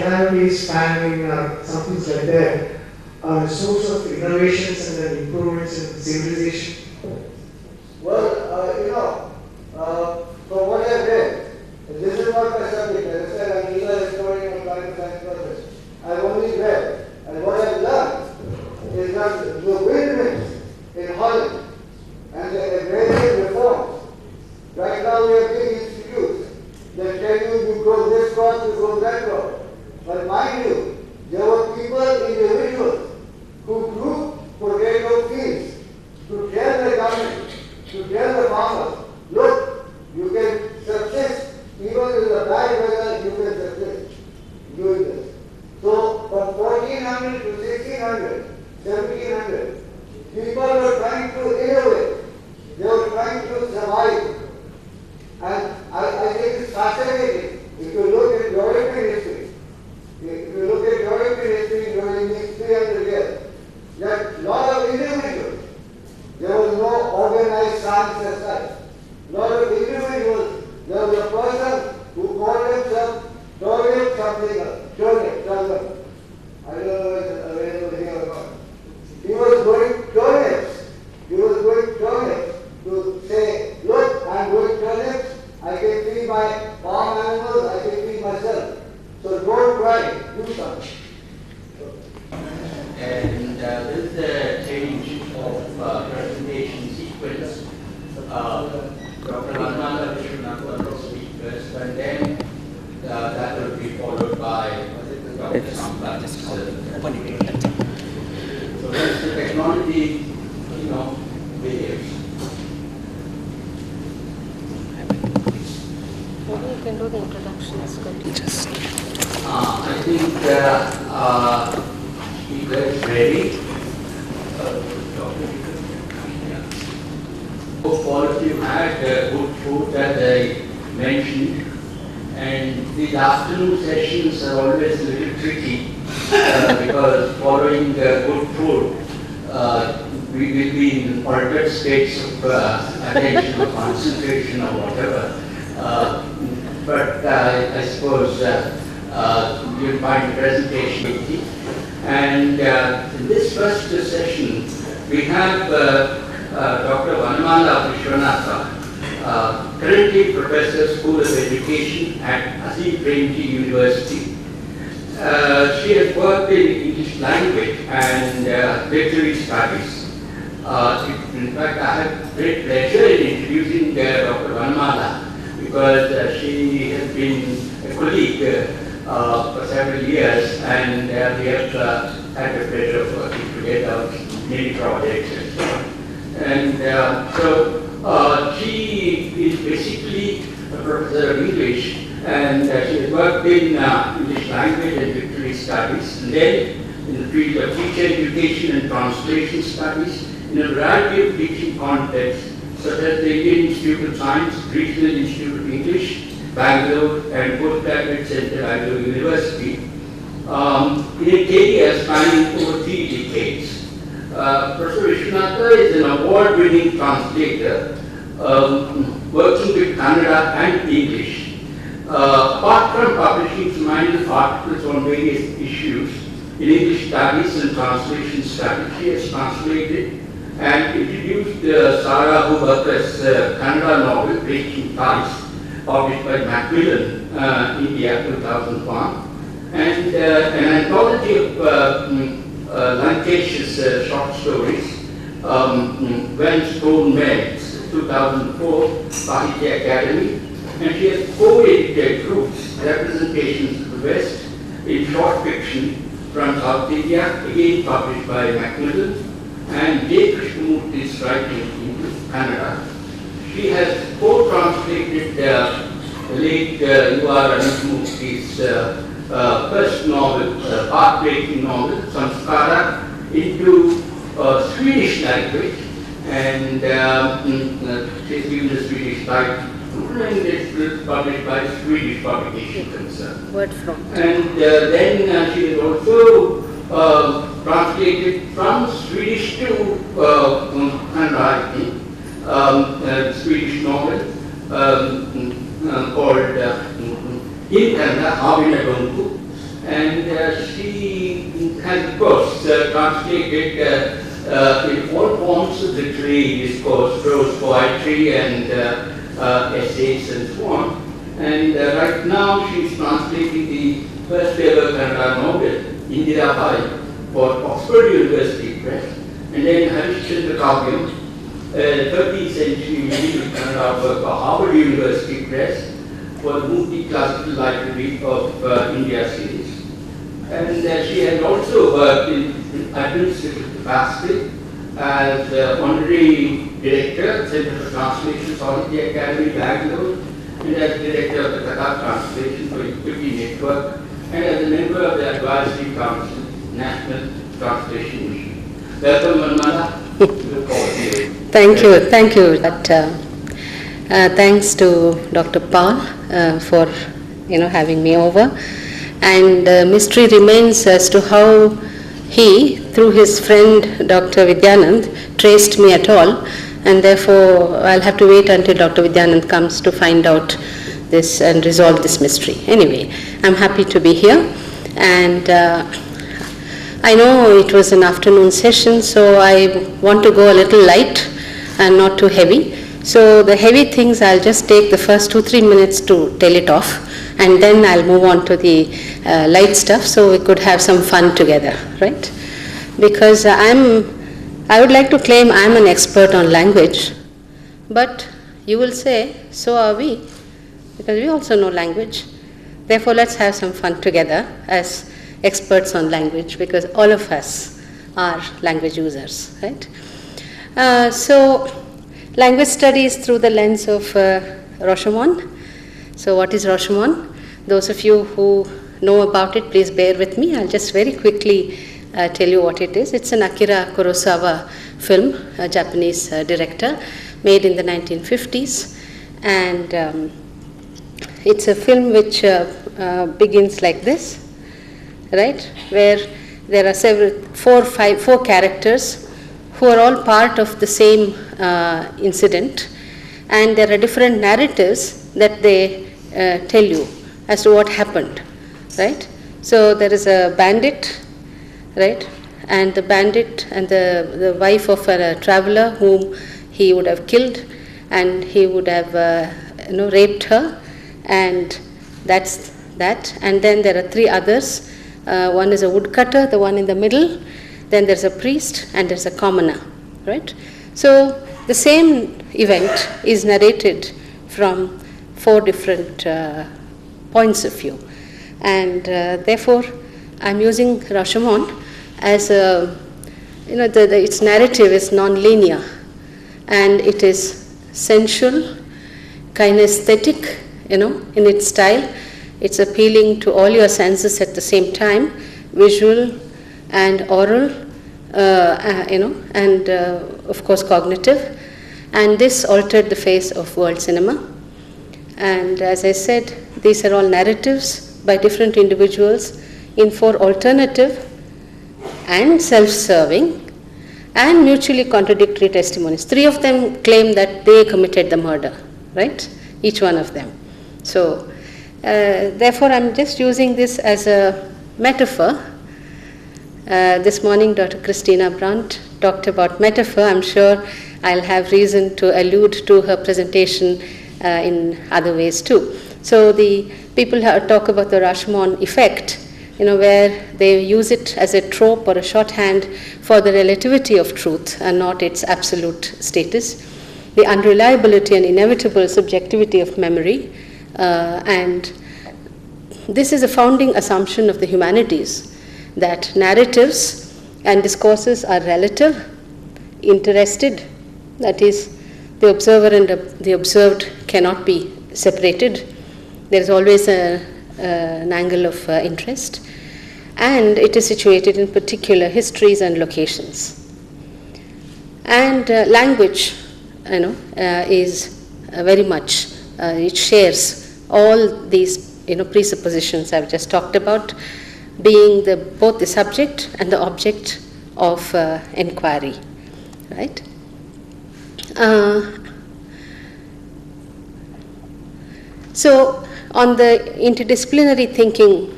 academically spanning some things like that are a source of innovations and then improvements in civilization? Well, from what I've read, this is not my subject. As I said, I'm neither a historian or climate science person. I've only read, and what I've learned is that the windmills in Holland and the agrarian reforms, right now we have big institutes that tell you grow this crop, you grow that crop. But mind you, there were people, individuals, who grew potato fields to tell the government, to tell the farmers, look, you can subsist, even in the bad weather, you can subsist doing this. So from 1400 to 1600, 1700, people were trying to innovate. They were trying to survive. And I think it's fascinating. If you look at European history, during these 300 years, that lot of individuals, there was no organized science as such. Lot of individuals, there was a person who called himself Turbulent something else, Turbulent. I don't know whether here or not. He was going turnips. He was going turnips to say, look, I'm going turnips. I can feed my farm animals, I can feed myself. So don't try, do something. And with the change of presentation sequence, Dr. Vanamala Vishwanatha will speak first, and then that will be followed by Dr. Sampath. So as the technology, behaves. Maybe you can do the introduction as well. I think he was ready. Hope all of you had good food, as I mentioned, and these afternoon sessions are always a little tricky because following good food, we will be in altered states of attention or concentration or whatever. But I suppose you'll find the presentation easy. And in this first session, we have Dr. Vanamala Vishwanatha, currently Professor, School of Education at Azim Premji University. She has worked in English language and literary studies. In fact, I have great pleasure in introducing Dr. Vanamala because she has been a colleague for several years, and we have had the pleasure of working together on many projects and so on. And so she is basically a professor of English, and she has worked in English language and literary studies, and then in the field of teacher education and translation studies in a variety of teaching contexts, such as the Indian Institute of Science, Regional Institute of English, Bangalore, and Postgraduate Center, Bangalore University, in a career spanning over 3 decades. Professor Vishwanatha is an award-winning translator, working with Kannada and English. Apart from publishing some articles on various issues in English studies and translation studies, she has translated and introduced Sarah Volker's Kannada novel, Breaking Ties, published by Macmillan, India, 2001, and an anthology of Lankesh's short stories, When Stone Melts, 2004, Sahitya Academy, and she has co-edited Group's Representations of the West in short fiction from South India, again published by Macmillan, and J. Krishnamurthy's writing into Kannada. She has co-translated the late U.R. Ananthamurthy's first novel, heartbreaking novel, Samskara, into Swedish language, and she's given the Swedish title, and it's published by Swedish publication concern. Word from. And then she has also translated from Swedish to Kannada, Swedish novel called In Kannada, Havina Donku, and and she has, of course, translated in all forms of literary discourse, prose poetry, and essays, and so on. And right now, she is translating the first ever Kannada novel, Indira, for Oxford University Press, and then Harishchandra Kavyam, 13th century medieval Kannada work for Harvard University Press for the multi-classical library of India series. And she has also worked in administrative capacity as honorary director, Center for Translation, Saudi Academy, Bangalore, and as director of the Qatar Translation for Equity Network, and as a member of the Advisory Council, National Translation Mission. Welcome, Vanamala. Thank you. But, thanks to Dr. Paul for having me over. And mystery remains as to how he, through his friend Dr. Vidyanand, traced me at all. And therefore, I'll have to wait until Dr. Vidyanand comes to find out this and resolve this mystery. Anyway, I'm happy to be here. And I know it was an afternoon session, so I want to go a little light and not too heavy. So the heavy things, I'll just take the first 2-3 minutes to tell it off, and then I'll move on to the light stuff so we could have some fun together, right? Because I would like to claim I'm an expert on language, but you will say, so are we, because we also know language. Therefore, let's have some fun together as experts on language, because all of us are language users, right? So, language studies through the lens of Rashomon. So, what is Rashomon? Those of you who know about it, please bear with me. I'll just very quickly tell you what it is. It's an Akira Kurosawa film, a Japanese director, made in the 1950s, and it's a film which begins like this, right, where there are four characters who are all part of the same incident, and there are different narratives that they tell you as to what happened, right? So there is a bandit, right, and the bandit and the wife of a traveler whom he would have killed, and he would have raped her, and that's that. And then there are 3 others. One is a woodcutter, the one in the middle, then there's a priest, and there's a commoner, right? So the same event is narrated from 4 different points of view, and therefore I'm using Rashomon as a, its narrative is non-linear, and it is sensual, kinesthetic, in its style. It's appealing to all your senses at the same time, visual and oral, and of course cognitive. And this altered the face of world cinema. And as I said, these are all narratives by different individuals in 4 alternative and self-serving and mutually contradictory testimonies. 3 of them claim that they committed the murder, right? Each one of them. So, therefore, I'm just using this as a metaphor. This morning, Dr. Christina Brandt talked about metaphor. I'm sure I'll have reason to allude to her presentation in other ways too. So the people talk about the Rashomon effect, where they use it as a trope or a shorthand for the relativity of truth and not its absolute status, the unreliability and inevitable subjectivity of memory, and this is a founding assumption of the humanities, that narratives and discourses are relative, interested, that is, the observer and the observed cannot be separated. There is always an angle of interest, and it is situated in particular histories and locations. And language, is very much, it shares all these presuppositions I've just talked about, being both the subject and the object of inquiry, right? So on the interdisciplinary thinking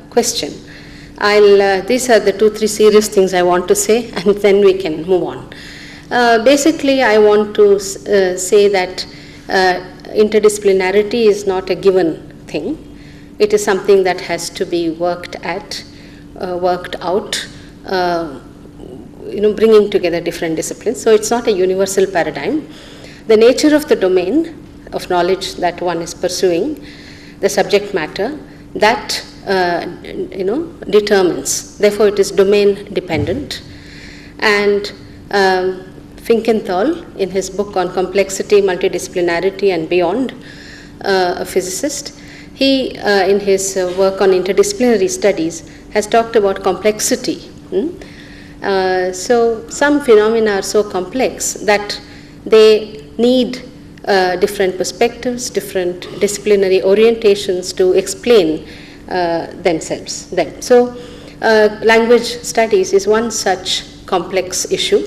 question. These are the 2-3 serious things I want to say, and then we can move on. Basically, I want to say that interdisciplinarity is not a given thing. It is something that has to be worked out, bringing together different disciplines. So it's not a universal paradigm. The nature of the domain of knowledge that one is pursuing, the subject matter, that determines. Therefore, it is domain dependent. And Finkenthal, in his book on complexity, multidisciplinarity, and beyond, a physicist, he, in his work on interdisciplinary studies, has talked about complexity. So some phenomena are so complex that they need different perspectives, different disciplinary orientations to explain themselves. So language studies is one such complex issue.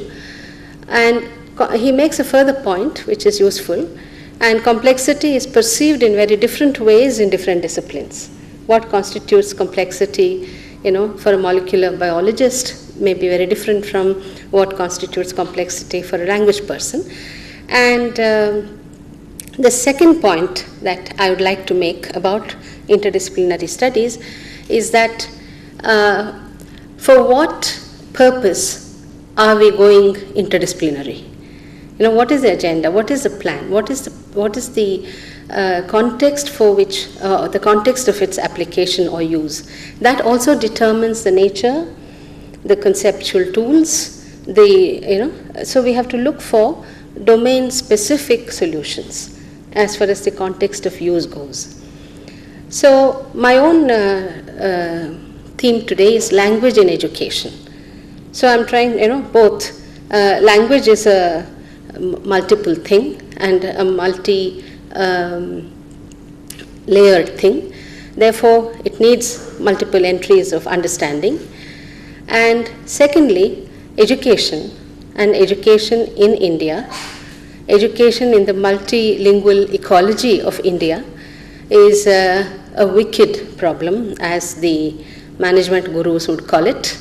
And he makes a further point which is useful. And complexity is perceived in very different ways in different disciplines. What constitutes complexity, for a molecular biologist may be very different from what constitutes complexity for a language person. And the second point that I would like to make about interdisciplinary studies is that for what purpose are we going interdisciplinary? What is the agenda? What is the plan? What is the context for which the context of its application or use? That also determines the nature, the conceptual tools. So we have to look for domain-specific solutions as far as the context of use goes. So my own theme today is language in education. So I'm trying, both. Language is a multiple thing and a multi-layered thing. Therefore, it needs multiple entries of understanding. And secondly, education, and education in India, education in the multilingual ecology of India is a wicked problem, as the management gurus would call it.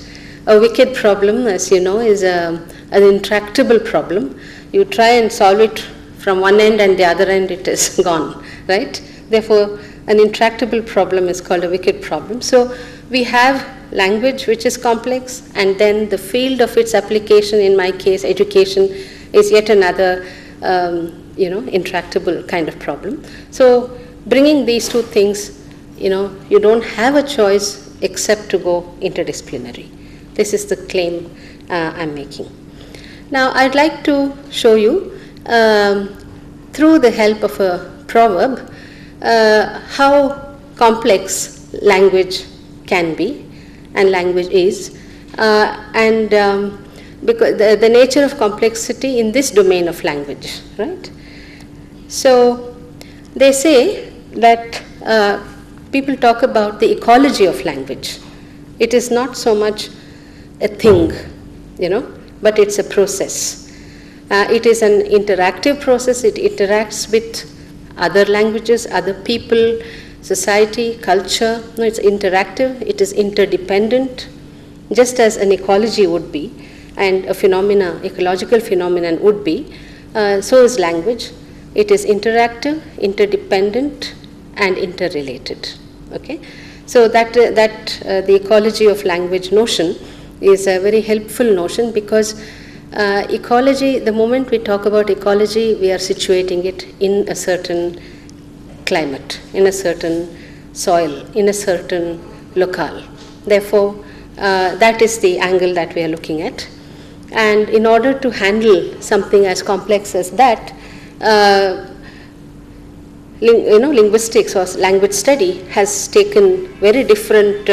A wicked problem, as you know, is an intractable problem. You try and solve it from one end and the other end it is gone, right? Therefore, an intractable problem is called a wicked problem. So we have language which is complex, and then the field of its application, in my case education, is yet another intractable kind of problem. So bringing these two things, you don't have a choice except to go interdisciplinary. This is the claim I'm making. Now I'd like to show you through the help of a proverb how complex language can be and language is, because the nature of complexity in this domain of language, right? So they say that people talk about the ecology of language. It is not so much a thing, but it's a process. It is an interactive process. It interacts with other languages, other people, society, culture. No, it's interactive. It is interdependent, just as an ecology would be, and a ecological phenomenon would be. So is language. It is interactive, interdependent, and interrelated. Okay, so that the ecology of language notion is a very helpful notion, because ecology, the moment we talk about ecology, we are situating it in a certain climate, in a certain soil, in a certain locale. Therefore, that is the angle that we are looking at. And in order to handle something as complex as that, linguistics or language study has taken very different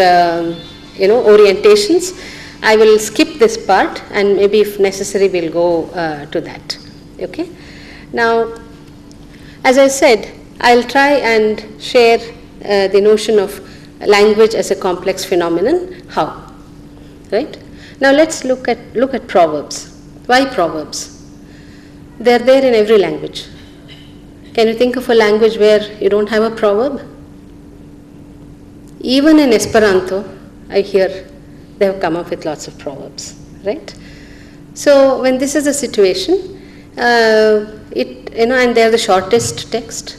orientations. I will skip this part, and maybe if necessary we'll go to that. Okay. Now, as I said, I'll try and share the notion of language as a complex phenomenon. How? Right? Now let's look at proverbs. Why proverbs? They're there in every language. Can you think of a language where you don't have a proverb? even in Esperanto, I hear they have come up with lots of proverbs, right? So when this is the situation, and they are the shortest text,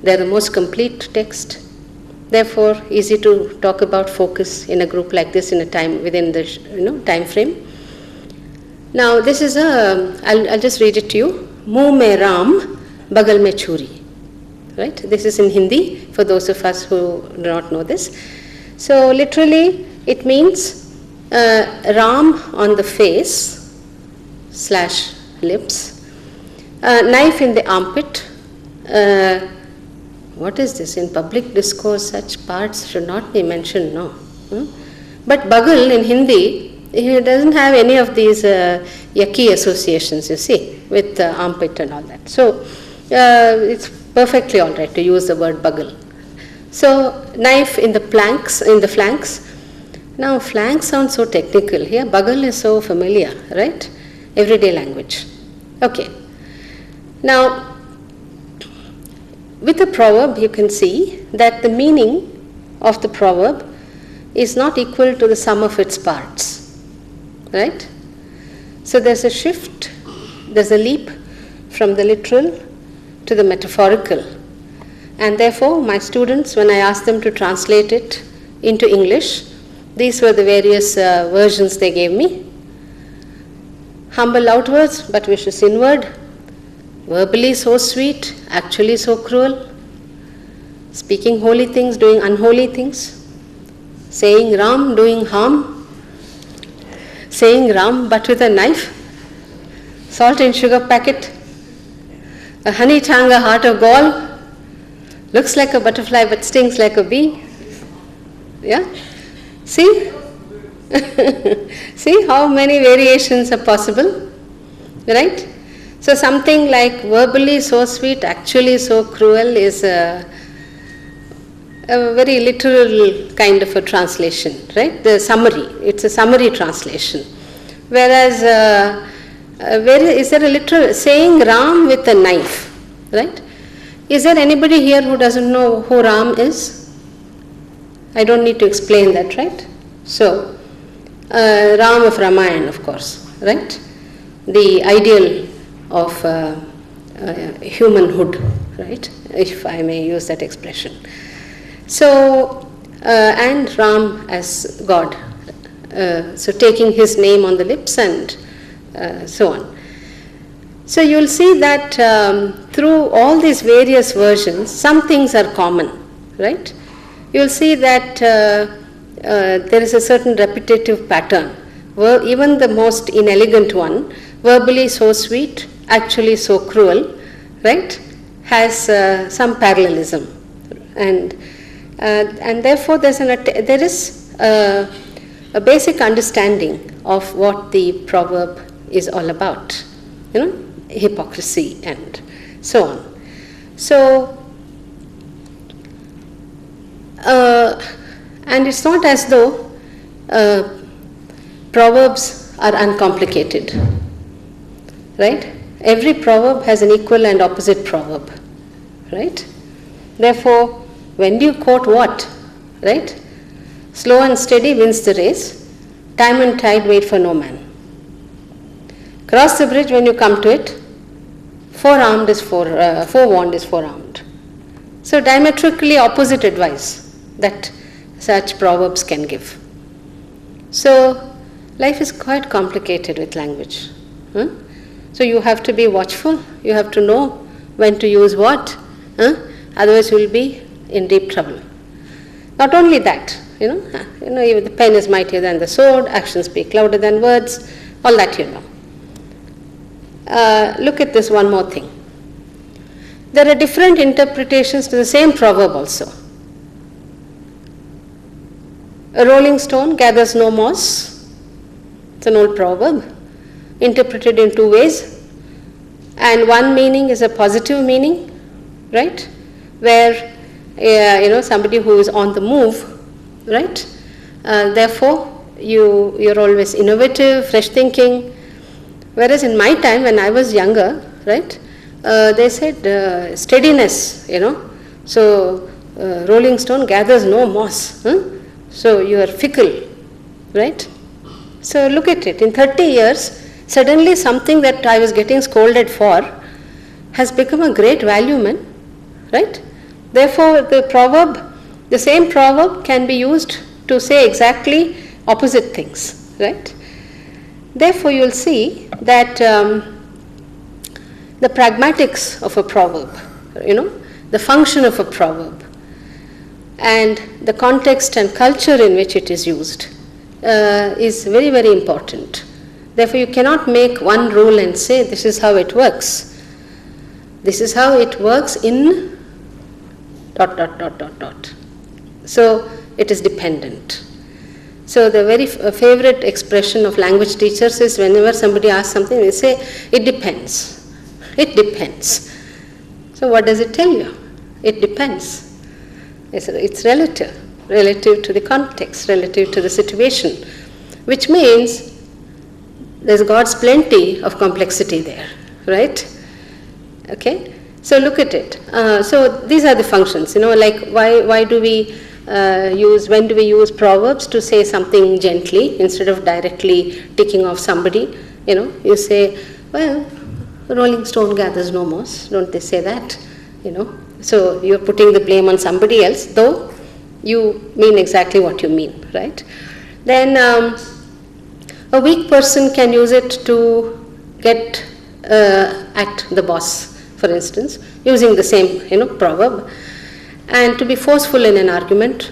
they are the most complete text. Therefore, easy to talk about focus in a group like this in a time within the time frame. Now, this is I'll just read it to you. Muh mein Ram, bagal mein churi. Right? This is in Hindi for those of us who do not know this. So, literally, it means Ram on the face / lips, knife in the armpit. What is this? In public discourse, such parts should not be mentioned, no. But bagal in Hindi, it doesn't have any of these yucky associations, you see, with armpit and all that. So, it's perfectly all right to use the word bagal. So, knife in the flanks. Now, flanks sound so technical. Here, bagal is so familiar, right? Everyday language. Okay. Now, with a proverb, you can see that the meaning of the proverb is not equal to the sum of its parts, right? So there's a shift, there's a leap from the literal to the metaphorical. And therefore, my students, when I asked them to translate it into English, these were the various versions they gave me. Humble outwards, but vicious inward. Verbally so sweet, actually so cruel. Speaking holy things, doing unholy things. Saying Ram, doing harm. Saying Ram, but with a knife. Salt and sugar packet. A honey tongue, a heart of gall. Looks like a butterfly but stings like a bee. Yeah? See? See how many variations are possible? Right? So something like verbally so sweet, actually so cruel is a very literal kind of a translation, right? The summary, it's a summary translation. Whereas, is there a literal, saying Ram with a knife, right? Is there anybody here who doesn't know who Ram is? I don't need to explain that, right? So, Ram of Ramayana, of course, right? The ideal of humanhood, right? If I may use that expression. So, and Ram as God. So taking his name on the lips and so on. So you'll see that through all these various versions, some things are common, right? You'll see that there is a certain repetitive pattern. Even the most inelegant one, verbally so sweet, actually so cruel, right, has some parallelism, and therefore there is a basic understanding of what the proverb is all about, hypocrisy and so on. So, and it's not as though proverbs are uncomplicated, right? Every proverb has an equal and opposite proverb, right? Therefore, when do you quote what, right? Slow and steady wins the race. Time and tide wait for no man. Cross the bridge when you come to it. Forewarned is forearmed. So diametrically opposite advice that such proverbs can give. So life is quite complicated with language. So you have to be watchful. You have to know when to use what. Otherwise you will be in deep trouble. Not only that, even the pen is mightier than the sword, actions speak louder than words, all that you know. Look at this one more thing. There are different interpretations to the same proverb also. A rolling stone gathers no moss. It's an old proverb, interpreted in two ways. And one meaning is a positive meaning, right? Where, somebody who is on the move, right? Therefore, you're always innovative, fresh thinking. Whereas in my time, when I was younger, right, they said steadiness, So rolling stone gathers no moss. So you are fickle, right? So look at it. In 30 years, suddenly something that I was getting scolded for has become a great value, man, right? Therefore, the same proverb can be used to say exactly opposite things, right? Therefore, you will see that the pragmatics of a proverb, the function of a proverb, and the context and culture in which it is used is very, very important. Therefore, you cannot make one rule and say this is how it works. This is how it works in ... So it is dependent. So the very favorite expression of language teachers is whenever somebody asks something, they say, it depends. It depends. So what does it tell you? It depends. It's relative to the context, relative to the situation, which means there's God's plenty of complexity there, right? Okay? So look at it. So these are the functions, like why do we when do we use proverbs to say something gently instead of directly ticking off somebody? You say, well, rolling stone gathers no moss. Don't they say that? So you're putting the blame on somebody else, though you mean exactly what you mean, right? Then a weak person can use it to get at the boss, for instance, using the same proverb, and to be forceful in an argument,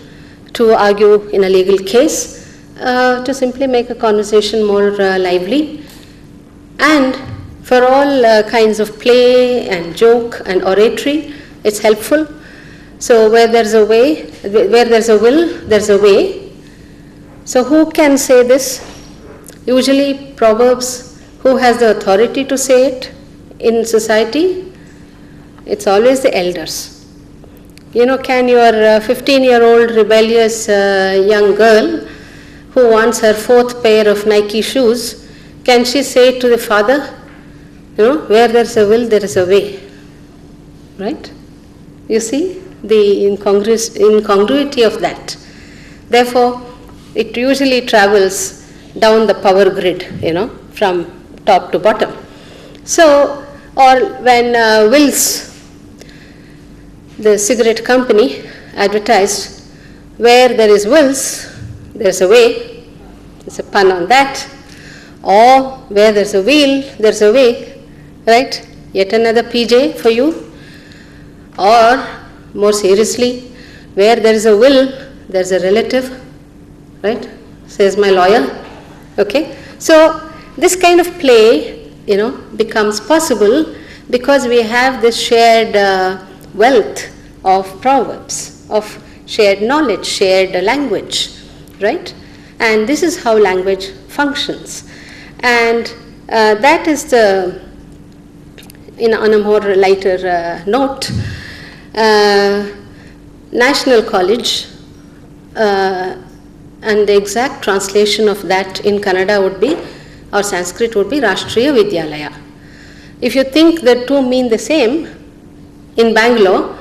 to argue in a legal case, to simply make a conversation more lively, and for all kinds of play and joke and oratory, it's helpful. So where there's a way, where there's a will, there's a way. So who can say this? Usually proverbs, who has the authority to say it in society? It's always the elders. Can your 15-year-old rebellious young girl who wants her 4th pair of Nike shoes, can she say it to the father? Where there's a will, there is a way. Right? You see the incongruity of that. Therefore, it usually travels down the power grid, from top to bottom. So, or when Wills, the cigarette company, advertised, where there is Wills, there's a way. It's a pun on that. Or where there's a wheel, there's a way. Right? Yet another PJ for you. Or more seriously, where there is a will, there's a relative. Right? Says my lawyer. Okay? So this kind of play, becomes possible because we have this shared wealth of proverbs, of shared knowledge, shared language, right? And this is how language functions. And that is the, on a more lighter note, National College, and the exact translation of that in Kannada would be, or Sanskrit would be Rashtriya Vidyalaya. If you think the two mean the same, in Bangalore,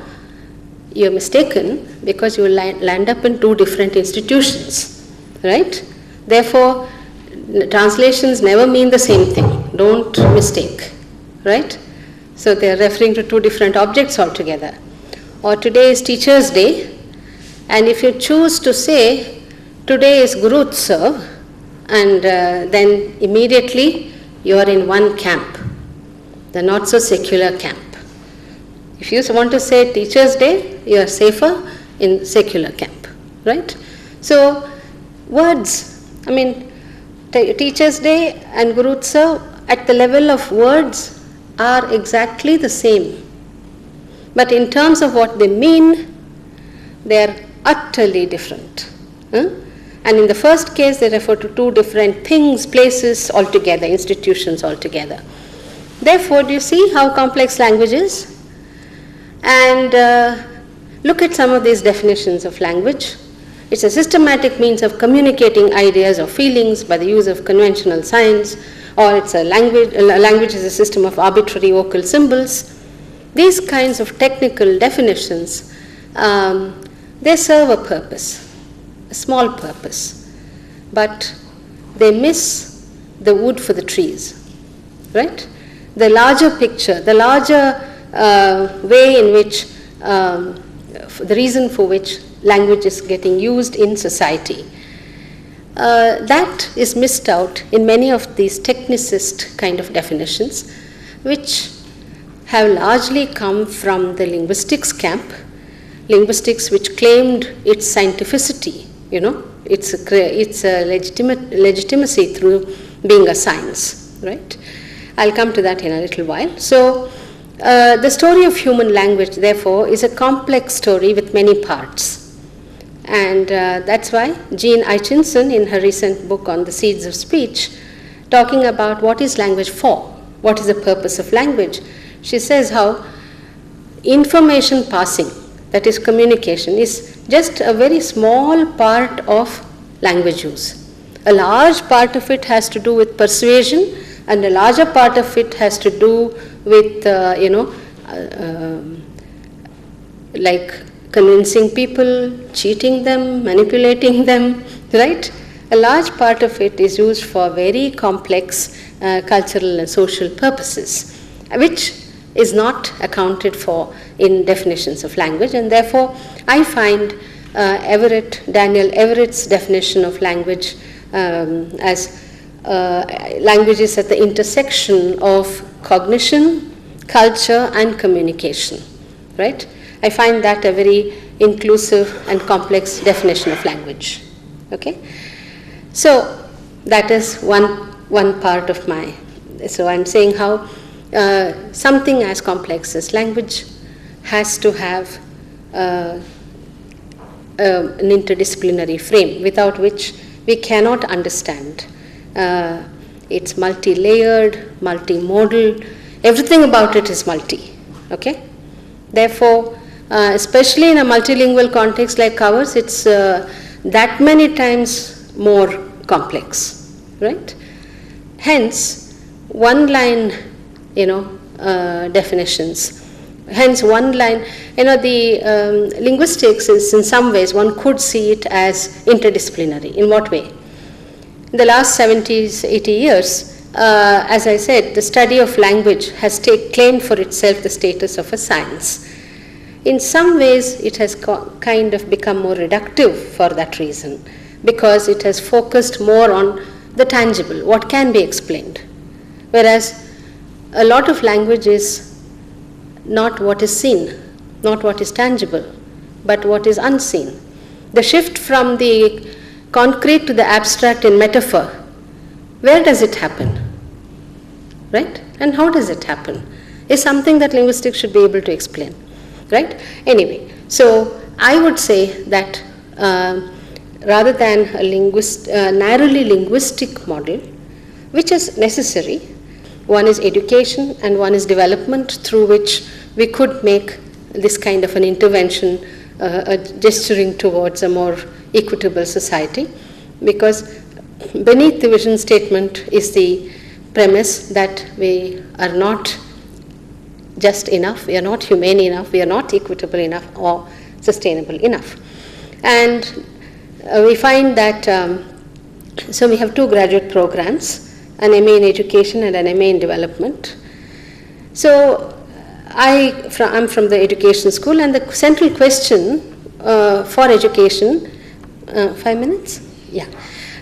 you're mistaken because you will land up in two different institutions, right? Therefore, translations never mean the same thing. Don't mistake, right? So they are referring to two different objects altogether. Or today is Teacher's Day, and if you choose to say today is Guru Utsav, and then immediately you are in one camp, the not so secular camp. If you want to say Teacher's Day, you are safer in secular camp, right? So words, Teacher's Day and Guru Utsav at the level of words are exactly the same. But in terms of what they mean, they are utterly different. And in the first case, they refer to two different things, places altogether, institutions altogether. Therefore, do you see how complex language is? And look at some of these definitions of language. It's a systematic means of communicating ideas or feelings by the use of conventional signs, or it's a language. Language is a system of arbitrary vocal symbols. These kinds of technical definitions they serve a purpose, a small purpose, but they miss the wood for the trees, right? The larger picture, the larger way in which, the reason for which language is getting used in society. That is missed out in many of these technicist kind of definitions, which have largely come from the linguistics camp, linguistics which claimed its scientificity, its a legitimacy through being a science, right? I'll come to that in a little while. So, the story of human language, therefore, is a complex story with many parts. And that's why Jean Aitchison, in her recent book on the seeds of speech, talking about what is language for, what is the purpose of language, she says how information passing, that is communication, is just a very small part of language use. A large part of it has to do with persuasion, and a larger part of it has to do with, like convincing people, cheating them, manipulating them, right? A large part of it is used for very complex cultural and social purposes, which is not accounted for in definitions of language, and therefore I find Daniel Everett's definition of language as language is at the intersection of cognition, culture, and communication, right? I find that a very inclusive and complex definition of language. Okay, so that is one part of my. So I'm saying how something as complex as language has to have an interdisciplinary frame, without which we cannot understand. It's multi-layered, multimodal. Everything about it is multi. Okay, therefore. Especially in a multilingual context like ours, it's that many times more complex, right? Hence, one-line, definitions. Hence, one-line, the linguistics is in some ways, one could see it as interdisciplinary. In what way? In the last 70, 80 years, as I said, the study of language has claimed for itself the status of a science. In some ways, it has kind of become more reductive for that reason, because it has focused more on the tangible, what can be explained. Whereas a lot of language is not what is seen, not what is tangible, but what is unseen. The shift from the concrete to the abstract in metaphor, where does it happen? Right? And how does it happen? Is something that linguistics should be able to explain. Right? Anyway, so I would say that rather than a narrowly linguistic model, which is necessary, one is education and one is development, through which we could make this kind of an intervention, gesturing towards a more equitable society, because beneath the vision statement is the premise that we are not just enough, we are not humane enough, we are not equitable enough or sustainable enough. And we find that, so we have two graduate programs, an MA in education and an MA in development. So I'm from the education school, and the central question for education, 5 minutes? Yeah.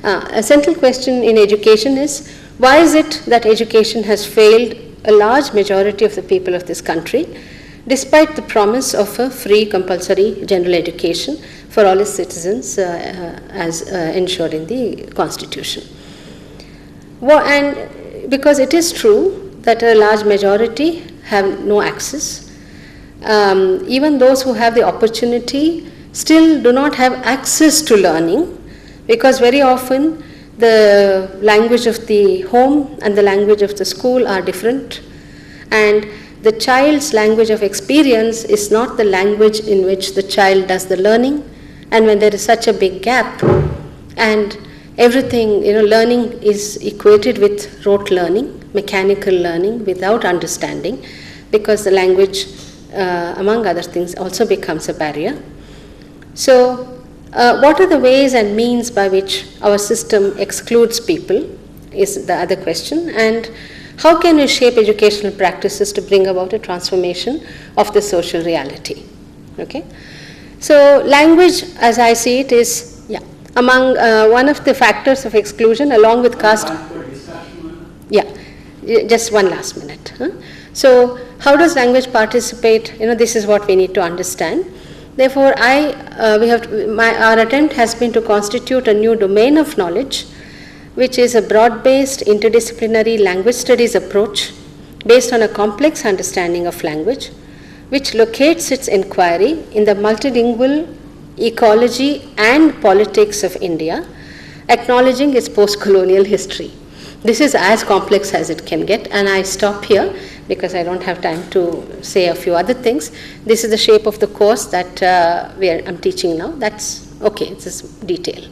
A central question in education is, why is it that education has failed a large majority of the people of this country, despite the promise of a free compulsory general education for all its citizens as ensured in the Constitution? And because it is true that a large majority have no access, even those who have the opportunity still do not have access to learning, because very often the language of the home and the language of the school are different, and the child's language of experience is not the language in which the child does the learning. And when there is such a big gap, and everything, learning is equated with rote learning, mechanical learning without understanding, because the language among other things, also becomes a barrier. So, what are the ways and means by which our system excludes people is the other question, and how can we shape educational practices to bring about a transformation of the social reality? Okay. So, language, as I see it, is among one of the factors of exclusion, along with caste. Just one last minute. So, how does language participate? This is what we need to understand. Therefore, our attempt has been to constitute a new domain of knowledge, which is a broad-based interdisciplinary language studies approach based on a complex understanding of language, which locates its inquiry in the multilingual ecology and politics of India, acknowledging its post-colonial history. This is as complex as it can get, and I stop here because I don't have time to say a few other things. This is the shape of the course that I'm teaching now. That's okay, it's just detail.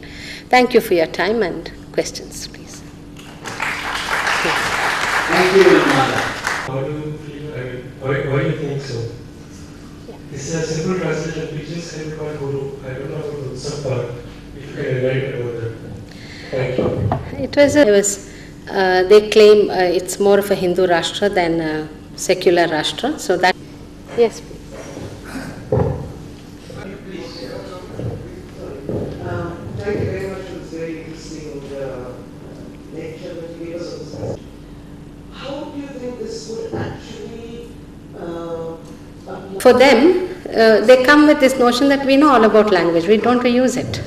Thank you for your time and questions, please. Thank you, Vanamala. How do you feel? Why do you think so? This is a simple translation. Please can be called Guru. I don't know about Sampath. If you can enlighten about that. Thank you. They claim it's more of a Hindu Rashtra than a secular Rashtra. So that. Yes, please. Thank you very much for this very interesting lecture that you gave us. How do you think this would actually for them, they come with this notion that we know all about language, we don't use it.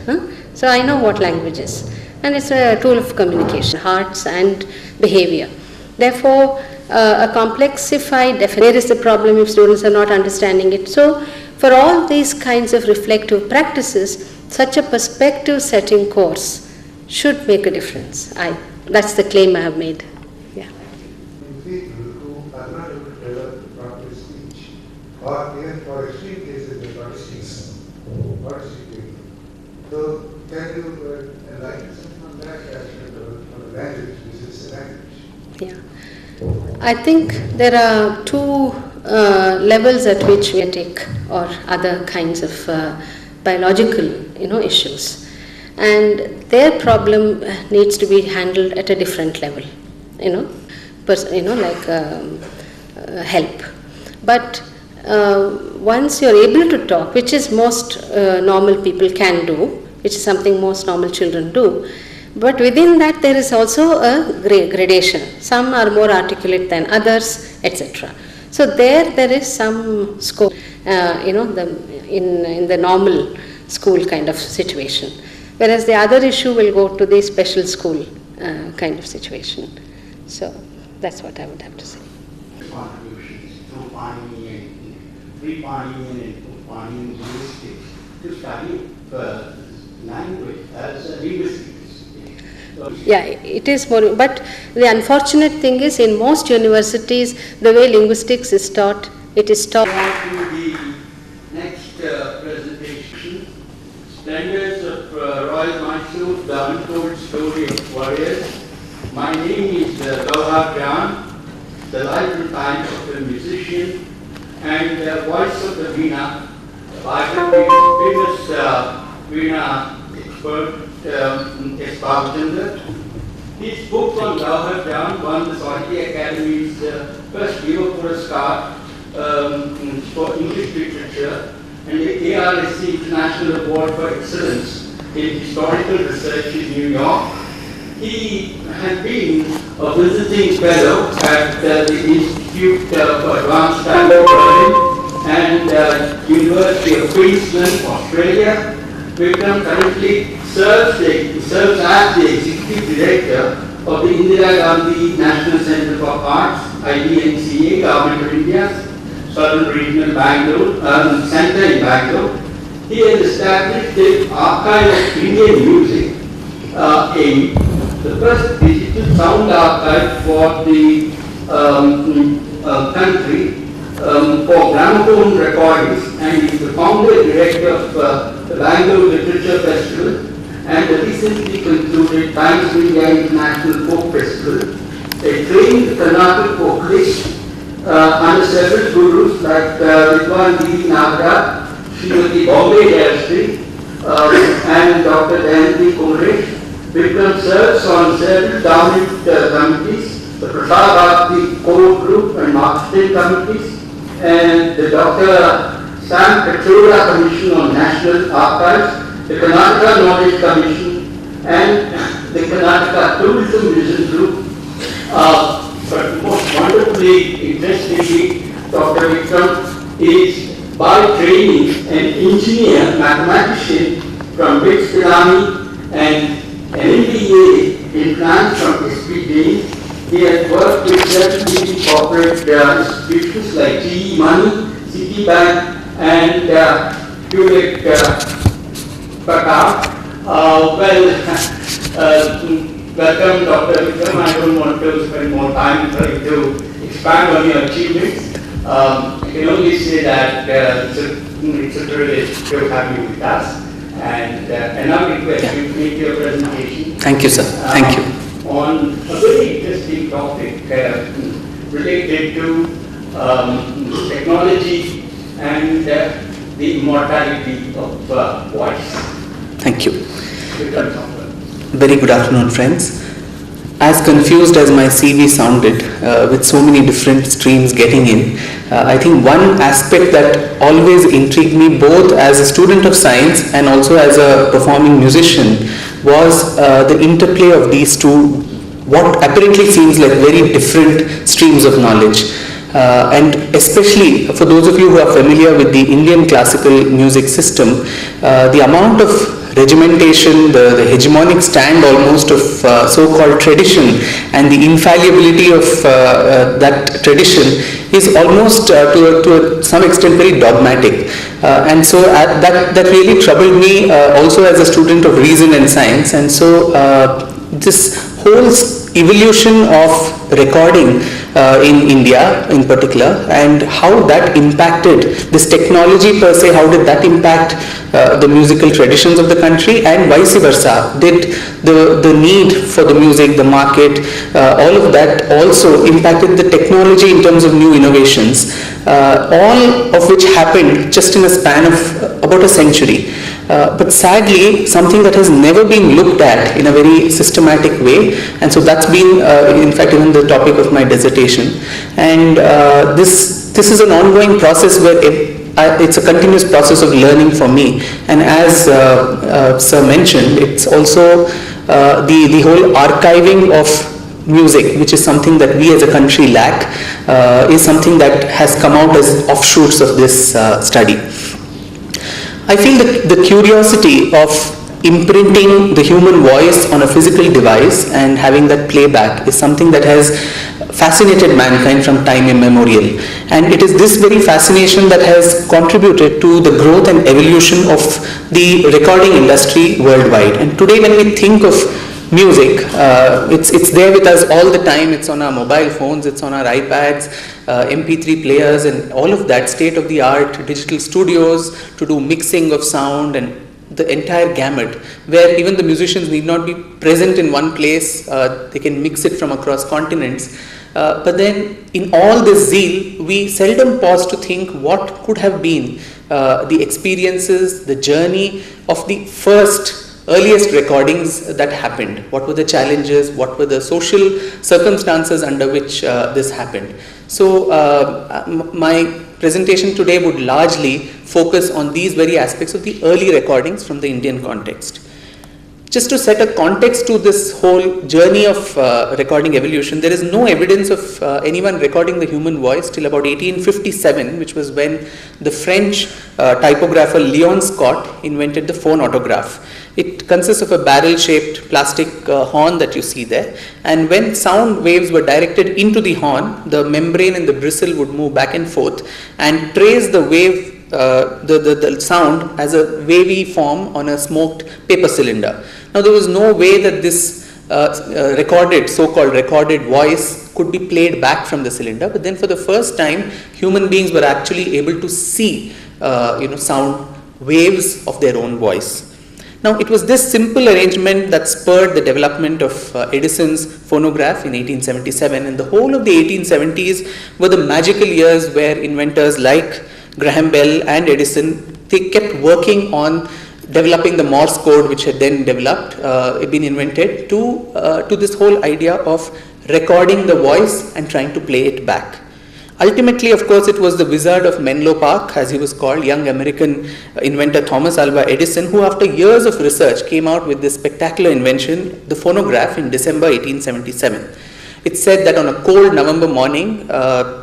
So I know what language is. And it's a tool of communication, hearts and behavior. Therefore, a complexified definition, where is the problem if students are not understanding it? So, for all these kinds of reflective practices, such a perspective setting course should make a difference. That's the claim I have made. Yeah. People who are not able to develop proper speech, or even for extreme cases, the statistics, so can you enlighten something on that aspect of the language, which is language? Yeah. I think there are two levels at which we take, or other kinds of biological, issues, and their problem needs to be handled at a different level, help. But once you're able to talk, which is most normal people can do, which is something most normal children do, but within that there is also a gradation. Some are more articulate than others, etc. So there is some scope, in the normal school kind of situation. Whereas the other issue will go to the special school kind of situation. So that's what I would have to say. Contributions through pre-Paninian and Paninian linguistics to study language as a linguistics. Yeah, it is more, but the unfortunate thing is in most universities, the way linguistics is taught, it is taught. To the next presentation, Splendors of Royal Mysore, the Untold Story of Warriors. My name is Gauhar, the life and times of a musician and voice of the Veena, famous Veena expert, S. Bhavachandra. His book on Gauhar won the Sahityā Academy's first Yuva Puraskar for English literature and the ARSC International Award for Excellence in Historical Research in New York. He had been a visiting fellow at the Institute for Advanced Study in Berlin and University of Queensland, Australia. Vikram currently serves as the Executive Director of the Indira Gandhi National Centre for Arts, IDNCA, Government of India's Southern Regional Bangalore, Centre in Bangalore. He has established the Archive of Indian Music, the first digital sound archive for the country for gramophone recordings, and is the founder and director of the Bangalore Literature Festival and the recently concluded Times of India International Folk Festival. A trained Carnatic vocalist, under several gurus like Vidwan D. Nagra, Srimati Bombay Jayasri, and Dr. Dayanti Kolleg. Vikram serves on several dominant committees, the Prasad Core Group and Marketing Committees, and the Dr. Sam Petrola Commission on National Archives, the Karnataka Knowledge Commission, and the Karnataka Tourism Vision Group. But most wonderfully, interestingly, Dr. Vikram is by training an engineer, mathematician from BITS Pilani and an MBA in finance from SP Jain. He has worked with several leading corporate institutions like GE Money, Citibank, and Hewlett Packard. Welcome, Dr. Vikram. I don't want to spend more time trying to expand on your achievements. I can only say that it's a privilege to have you with us. And now request you to make your presentation. Thank you, sir. Thank you. On a very interesting topic related to technology and the immortality of voice. Thank you. Vikram. Very good afternoon, friends. As confused as my CV sounded, with so many different streams getting in, I think one aspect that always intrigued me both as a student of science and also as a performing musician was the interplay of these two, what apparently seems like very different streams of knowledge. And especially for those of you who are familiar with the Indian classical music system, the amount of regimentation, the hegemonic stand almost of so-called tradition and the infallibility of that tradition is almost to some extent very dogmatic. And so that really troubled me also as a student of reason and science. And so this whole evolution of recording in India in particular, and how that impacted this technology per se, how did that impact the musical traditions of the country, and vice versa. Did the need for the music, the market, all of that also impacted the technology in terms of new innovations, all of which happened just in a span of about a century. But sadly, something that has never been looked at in a very systematic way, and so that's been, in fact, even the topic of my dissertation. And this is an ongoing process where it's a continuous process of learning for me. And as Sir mentioned, it's also the whole archiving of music, which is something that we as a country lack, is something that has come out as offshoots of this study. I feel that the curiosity of imprinting the human voice on a physical device and having that playback is something that has fascinated mankind from time immemorial. And it is this very fascination that has contributed to the growth and evolution of the recording industry worldwide. And today when we think of music, it's there with us all the time. It's on our mobile phones, it's on our iPads, MP3 players, and all of that state-of-the-art digital studios to do mixing of sound and the entire gamut, where even the musicians need not be present in one place, they can mix it from across continents. But then in all this zeal, we seldom pause to think what could have been the experiences, the journey of the earliest recordings that happened. What were the challenges? What were the social circumstances under which this happened? So my presentation today would largely focus on these very aspects of the early recordings from the Indian context. Just to set a context to this whole journey of recording evolution, there is no evidence of anyone recording the human voice till about 1857, which was when the French typographer Leon Scott invented the phonautograph. It consists of a barrel-shaped plastic horn that you see there, and when sound waves were directed into the horn, the membrane and the bristle would move back and forth and trace the wave, the sound as a wavy form on a smoked paper cylinder. Now there was no way that this so-called recorded voice could be played back from the cylinder, but then for the first time human beings were actually able to see sound waves of their own voice. Now, it was this simple arrangement that spurred the development of Edison's phonograph in 1877, and the whole of the 1870s were the magical years where inventors like Graham Bell and Edison, they kept working on developing the Morse code, which had then been invented, to this whole idea of recording the voice and trying to play it back. Ultimately, of course, it was the Wizard of Menlo Park, as he was called, young American inventor Thomas Alva Edison, who after years of research came out with this spectacular invention, the phonograph, in December 1877. It's said that on a cold November morning,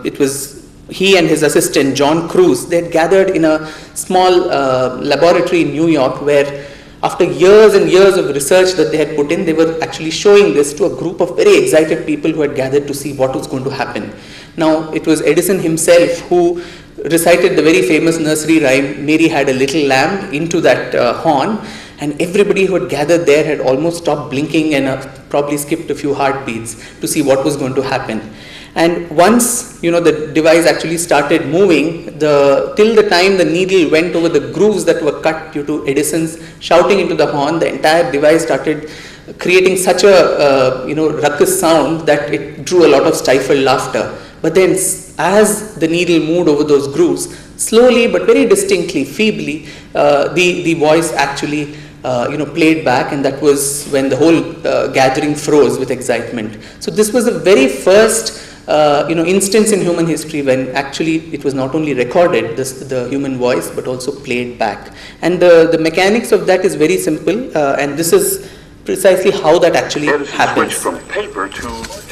it was he and his assistant John Cruz, they had gathered in a small laboratory in New York, where after years and years of research that they had put in, they were actually showing this to a group of very excited people who had gathered to see what was going to happen. Now, it was Edison himself who recited the very famous nursery rhyme, Mary Had a Little Lamb, into that horn, and everybody who had gathered there had almost stopped blinking and probably skipped a few heartbeats to see what was going to happen. And once, the device actually started moving, till the time the needle went over the grooves that were cut due to Edison's shouting into the horn, the entire device started creating such a ruckus sound that it drew a lot of stifled laughter. But then, as the needle moved over those grooves, slowly but very distinctly, feebly, the voice actually played back, and that was when the whole gathering froze with excitement. So this was the very first instance in human history when actually it was not only recorded, the human voice, but also played back. And the mechanics of that is very simple, and this is precisely how that actually happens. Switched from paper to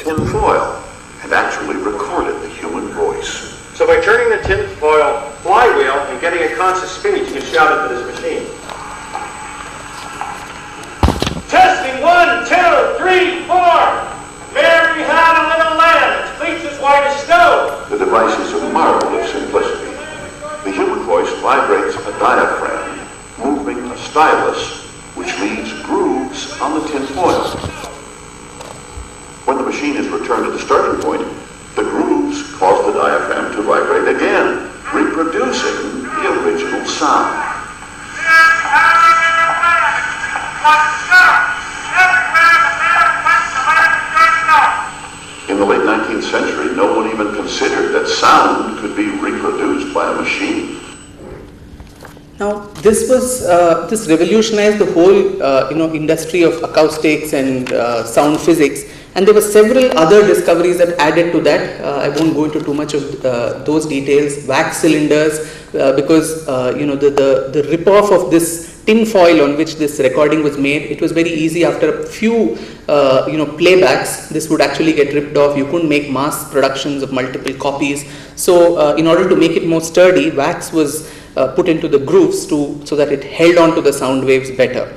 tin foil and actually recorded the human voice. So by turning the tin foil flywheel and getting a conscious speech, he shouted to this machine. Testing 1, 2, 3, 4. Mary had a little lamb, its fleece as white as snow. The device is a marvel of simplicity. The human voice vibrates a diaphragm, moving a stylus, which leaves grooves on the tin foil. When the machine is returned to the starting point, the grooves cause the diaphragm to vibrate again, reproducing the original sound. In the late 19th century, no one even considered that sound could be reproduced by a machine. Now, this revolutionized the whole industry of acoustics and sound physics, and there were several other discoveries that added to that. I won't go into too much of those details. Wax cylinders, because the rip-off of this tin foil on which this recording was made, it was very easy. After a few playbacks, this would actually get ripped off. You couldn't make mass productions of multiple copies. So in order to make it more sturdy, wax was put into the grooves so that it held on to the sound waves better.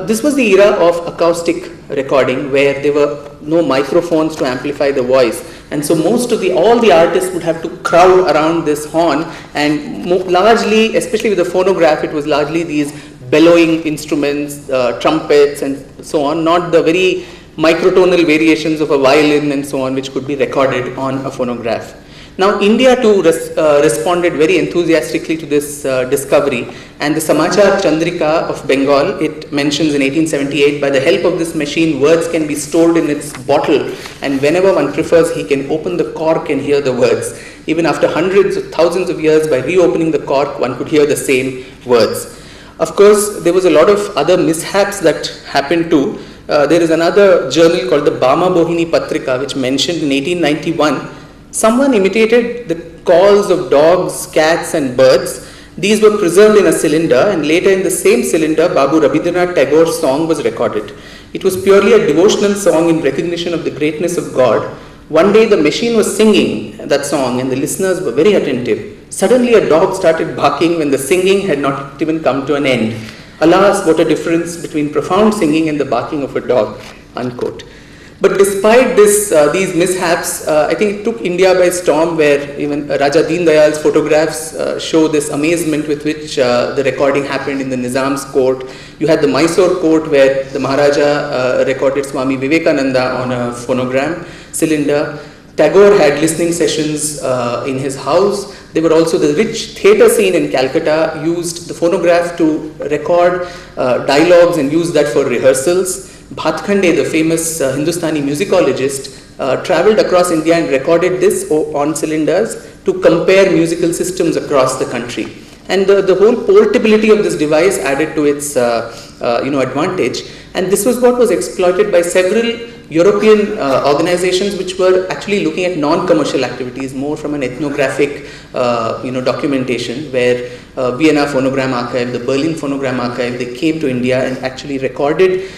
This was the era of acoustic recording, where there were no microphones to amplify the voice, and so all the artists would have to crowd around this horn, and largely, especially with the phonograph, it was largely these bellowing instruments, trumpets and so on, not the very microtonal variations of a violin and so on, which could be recorded on a phonograph. Now, India too responded very enthusiastically to this discovery, and the Samachar Chandrika of Bengal, it mentions in 1878, by the help of this machine, words can be stored in its bottle, and whenever one prefers, he can open the cork and hear the words. Even after hundreds of thousands of years, by reopening the cork, one could hear the same words. Of course, there was a lot of other mishaps that happened too. There is another journal called the Bama Bohini Patrika, which mentioned in 1891, someone imitated the calls of dogs, cats and birds. These were preserved in a cylinder, and later in the same cylinder, Babu Rabindranath Tagore's song was recorded. It was purely a devotional song in recognition of the greatness of God. One day the machine was singing that song and the listeners were very attentive. Suddenly a dog started barking when the singing had not even come to an end. Alas, what a difference between profound singing and the barking of a dog, unquote. But despite these mishaps, I think it took India by storm, where even Raja Deen Dayal's photographs show this amazement with which the recording happened in the Nizam's court. You had the Mysore court, where the Maharaja recorded Swami Vivekananda on a phonogram cylinder. Tagore had listening sessions in his house. There were also the rich theatre scene in Calcutta used the phonograph to record dialogues and use that for rehearsals. Bhatkhande, the famous Hindustani musicologist, travelled across India and recorded this on cylinders to compare musical systems across the country. And the whole portability of this device added to its advantage. And this was what was exploited by several European organizations which were actually looking at non-commercial activities, more from an ethnographic documentation, where Vienna Phonogram Archive, the Berlin Phonogram Archive, they came to India and actually recorded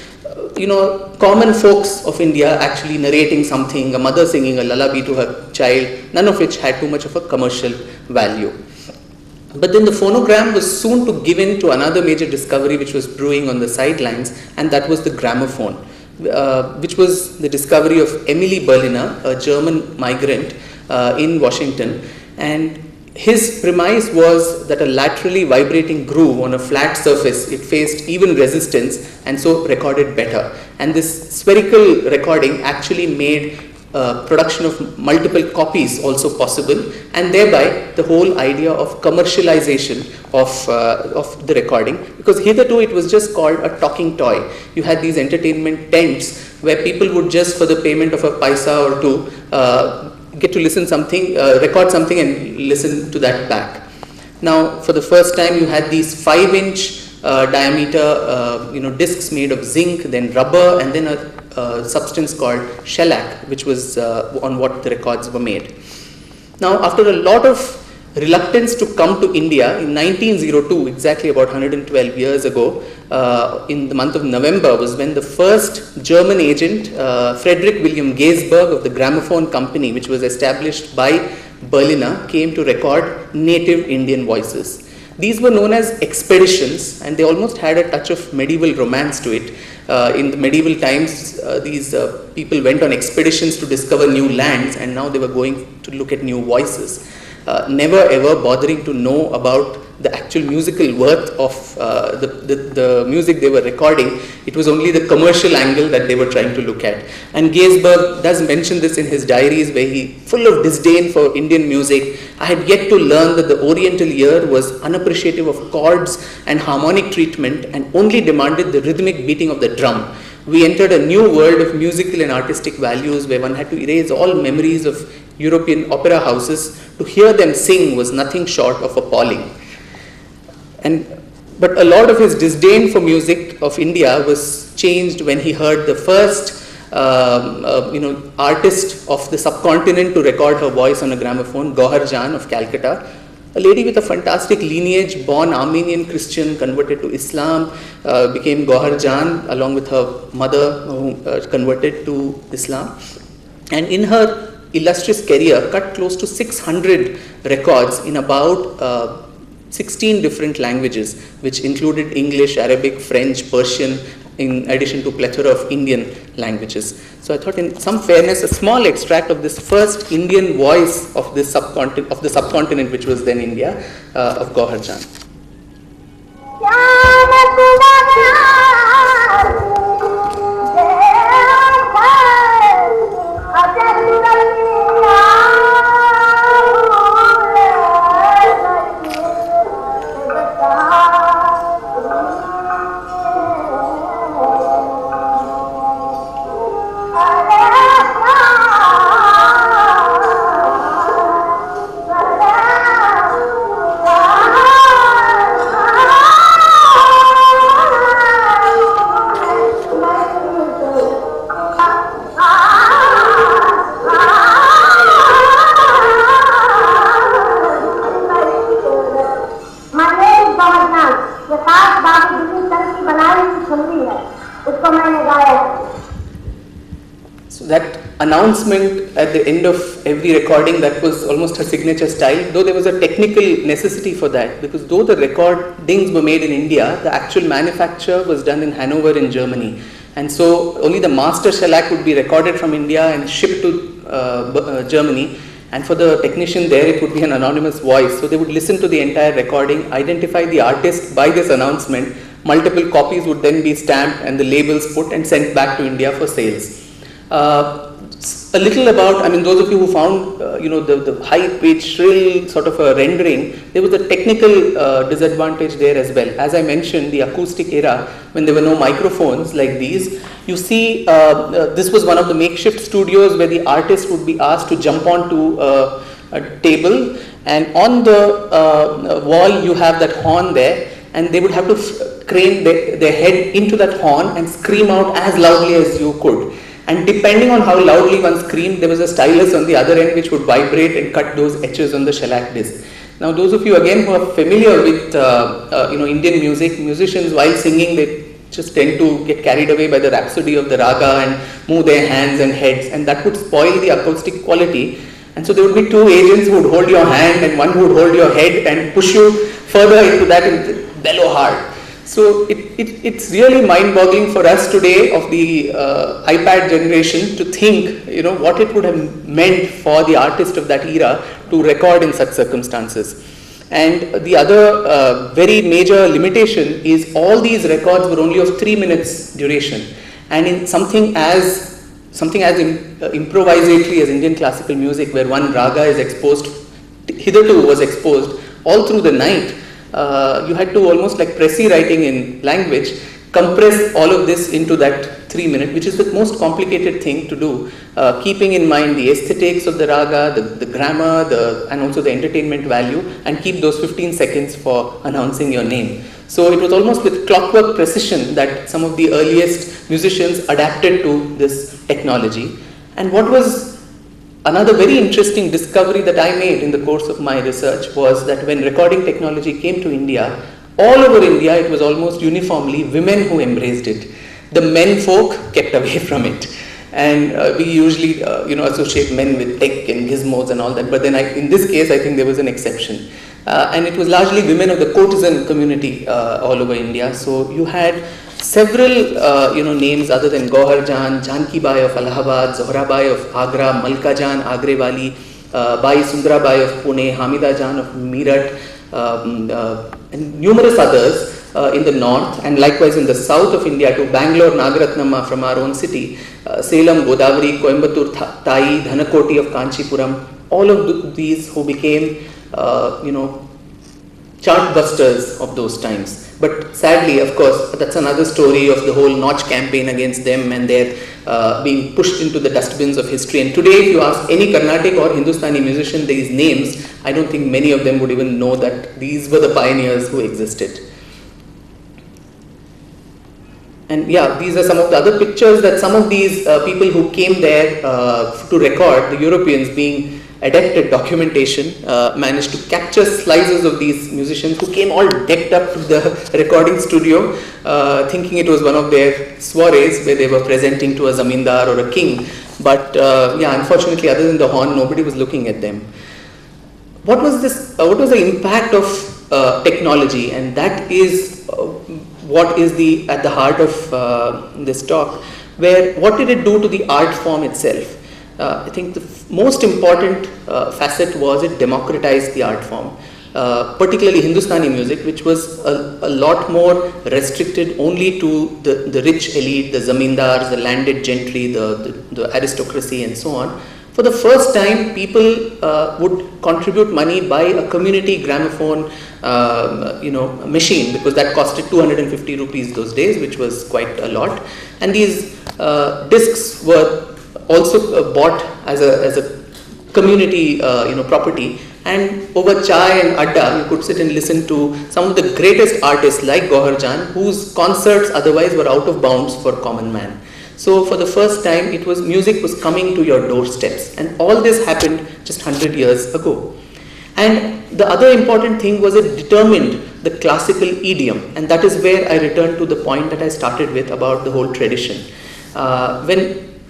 common folks of India actually narrating something, a mother singing a lullaby to her child, none of which had too much of a commercial value. But then the phonogram was soon to give in to another major discovery which was brewing on the sidelines, and that was the gramophone, which was the discovery of Emily Berliner, a German migrant in Washington. And his premise was that a laterally vibrating groove on a flat surface, it faced even resistance and so recorded better. And this spherical recording actually made production of multiple copies also possible, and thereby the whole idea of commercialization of the recording, because hitherto it was just called a talking toy. You had these entertainment tents where people would just, for the payment of a paisa or two, get to listen something, record something and listen to that back. Now for the first time you had these 5-inch diameter discs made of zinc, then rubber, and then a substance called shellac, which was on what the records were made. Now after a lot of reluctance to come to India, in 1902, exactly about 112 years ago, in the month of November, was when the first German agent, Frederick William Gaisberg of the Gramophone Company, which was established by Berliner, came to record native Indian voices. These were known as expeditions, and they almost had a touch of medieval romance to it. In the medieval times, these people went on expeditions to discover new lands, and now they were going to look at new voices. Never ever bothering to know about the actual musical worth of the music they were recording. It was only the commercial angle that they were trying to look at. And Gaisberg does mention this in his diaries, where he, full of disdain for Indian music, I had yet to learn that the Oriental ear was unappreciative of chords and harmonic treatment and only demanded the rhythmic beating of the drum. We entered a new world of musical and artistic values where one had to erase all memories of European opera houses. To hear them sing was nothing short of appalling. But a lot of his disdain for music of India was changed when he heard the first artist of the subcontinent to record her voice on a gramophone, Gauhar Jan of Calcutta, a lady with a fantastic lineage, born Armenian Christian, converted to Islam, became Gauhar Jan along with her mother, who converted to Islam. And in her illustrious career, cut close to 600 records in about 16 different languages, which included English, Arabic, French, Persian, in addition to a plethora of Indian languages. So I thought, in some fairness, a small extract of this first Indian voice of this subcontinent, which was then India, of Gauhar Jan. So that announcement at the end of every recording, that was almost her signature style, though there was a technical necessity for that, because though the recordings were made in India, the actual manufacture was done in Hanover in Germany. And so only the master shellac would be recorded from India and shipped to Germany. And for the technician there, it would be an anonymous voice. So they would listen to the entire recording, identify the artist by this announcement. Multiple copies would then be stamped and the labels put and sent back to India for sales. a little about, I mean, those of you who found, the high-pitched, shrill sort of a rendering, there was a technical disadvantage there as well. As I mentioned, the acoustic era, when there were no microphones like these, you see, this was one of the makeshift studios where the artist would be asked to jump onto a table, and on the wall you have that horn there, and they would have to crane their head into that horn and scream out as loudly as you could. And depending on how loudly one screamed, there was a stylus on the other end which would vibrate and cut those etches on the shellac disc. Now, those of you again who are familiar with Indian music, musicians while singing, they just tend to get carried away by the rhapsody of the raga and move their hands and heads, and that would spoil the acoustic quality. And so there would be two agents who would hold your hand and one who would hold your head and push you further into that and bellow hard. So it's really mind-boggling for us today of the iPad generation to think, what it would have meant for the artist of that era to record in such circumstances. And the other very major limitation is all these records were only of 3 minutes duration. And in something as improvisatory as Indian classical music, where one raga is exposed, hitherto was exposed all through the night, you had to almost like Presi writing in language, compress all of this into that 3 minute, which is the most complicated thing to do, keeping in mind the aesthetics of the raga, the grammar, and also the entertainment value, and keep those 15 seconds for announcing your name. So it was almost with clockwork precision that some of the earliest musicians adapted to this technology. And what was another very interesting discovery that I made in the course of my research was that when recording technology came to India, all over India it was almost uniformly women who embraced it. The men folk kept away from it. And we usually associate men with tech and gizmos and all that, but then in this case I think there was an exception. And it was largely women of the courtesan community all over India. So you had several names other than Gauhar Jan, Janki Bai of Allahabad, Zohra Bai of Agra, Malka Jan, Agre Wali, Bai Sundra Bai of Pune, Hamida Jan of Meerut, and numerous others in the north, and likewise in the south of India to Bangalore, Nagaratnama from our own city, Salem, Godavari, Coimbatore, Tai, Dhanakoti of Kanchipuram, all of these who became chartbusters of those times. But sadly, of course, that's another story of the whole Notch campaign against them and their being pushed into the dustbins of history. And today, if you ask any Carnatic or Hindustani musician these names, I don't think many of them would even know that these were the pioneers who existed. And yeah, these are some of the other pictures that some of these people who came there to record, the Europeans being adapted documentation, managed to capture slices of these musicians who came all decked up to the recording studio, thinking it was one of their soirees where they were presenting to a zamindar or a king. But unfortunately, other than the horn, nobody was looking at them. What was this? What was the impact of technology? And that is what is at the heart of this talk. What did it do to the art form itself? I think the most important facet was it democratized the art form, particularly Hindustani music, which was a lot more restricted only to the rich elite, the zamindars, the landed gentry, the aristocracy and so on. For the first time, people would contribute money, buy a community gramophone machine, because that costed 250 rupees those days, which was quite a lot. And these discs were also bought as a community property, and over chai and adda you could sit and listen to some of the greatest artists like Gauhar Jan, whose concerts otherwise were out of bounds for common man. So for the first time music was coming to your doorsteps, and all this happened just 100 years ago. And the other important thing was it determined the classical idiom, and that is where I return to the point that I started with about the whole tradition.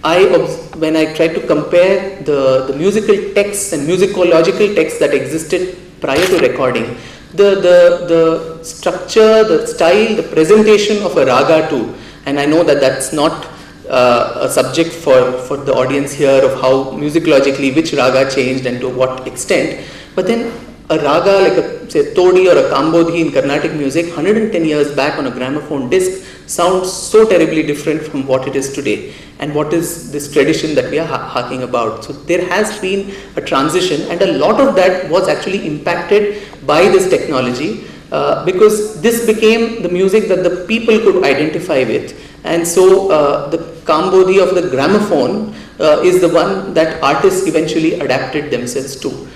When I tried to compare the musical texts and musicological texts that existed prior to recording, the structure, the style, the presentation of a raga too, and I know that that's not a subject for the audience here of how musicologically which raga changed and to what extent, but then a raga like a, say, Todi or a Kambodhi in Carnatic music 110 years back on a gramophone disc sounds so terribly different from what it is today and what is this tradition that we are harking about. So there has been a transition, and a lot of that was actually impacted by this technology because this became the music that the people could identify with. And so the Kambodhi of the gramophone is the one that artists eventually adapted themselves to.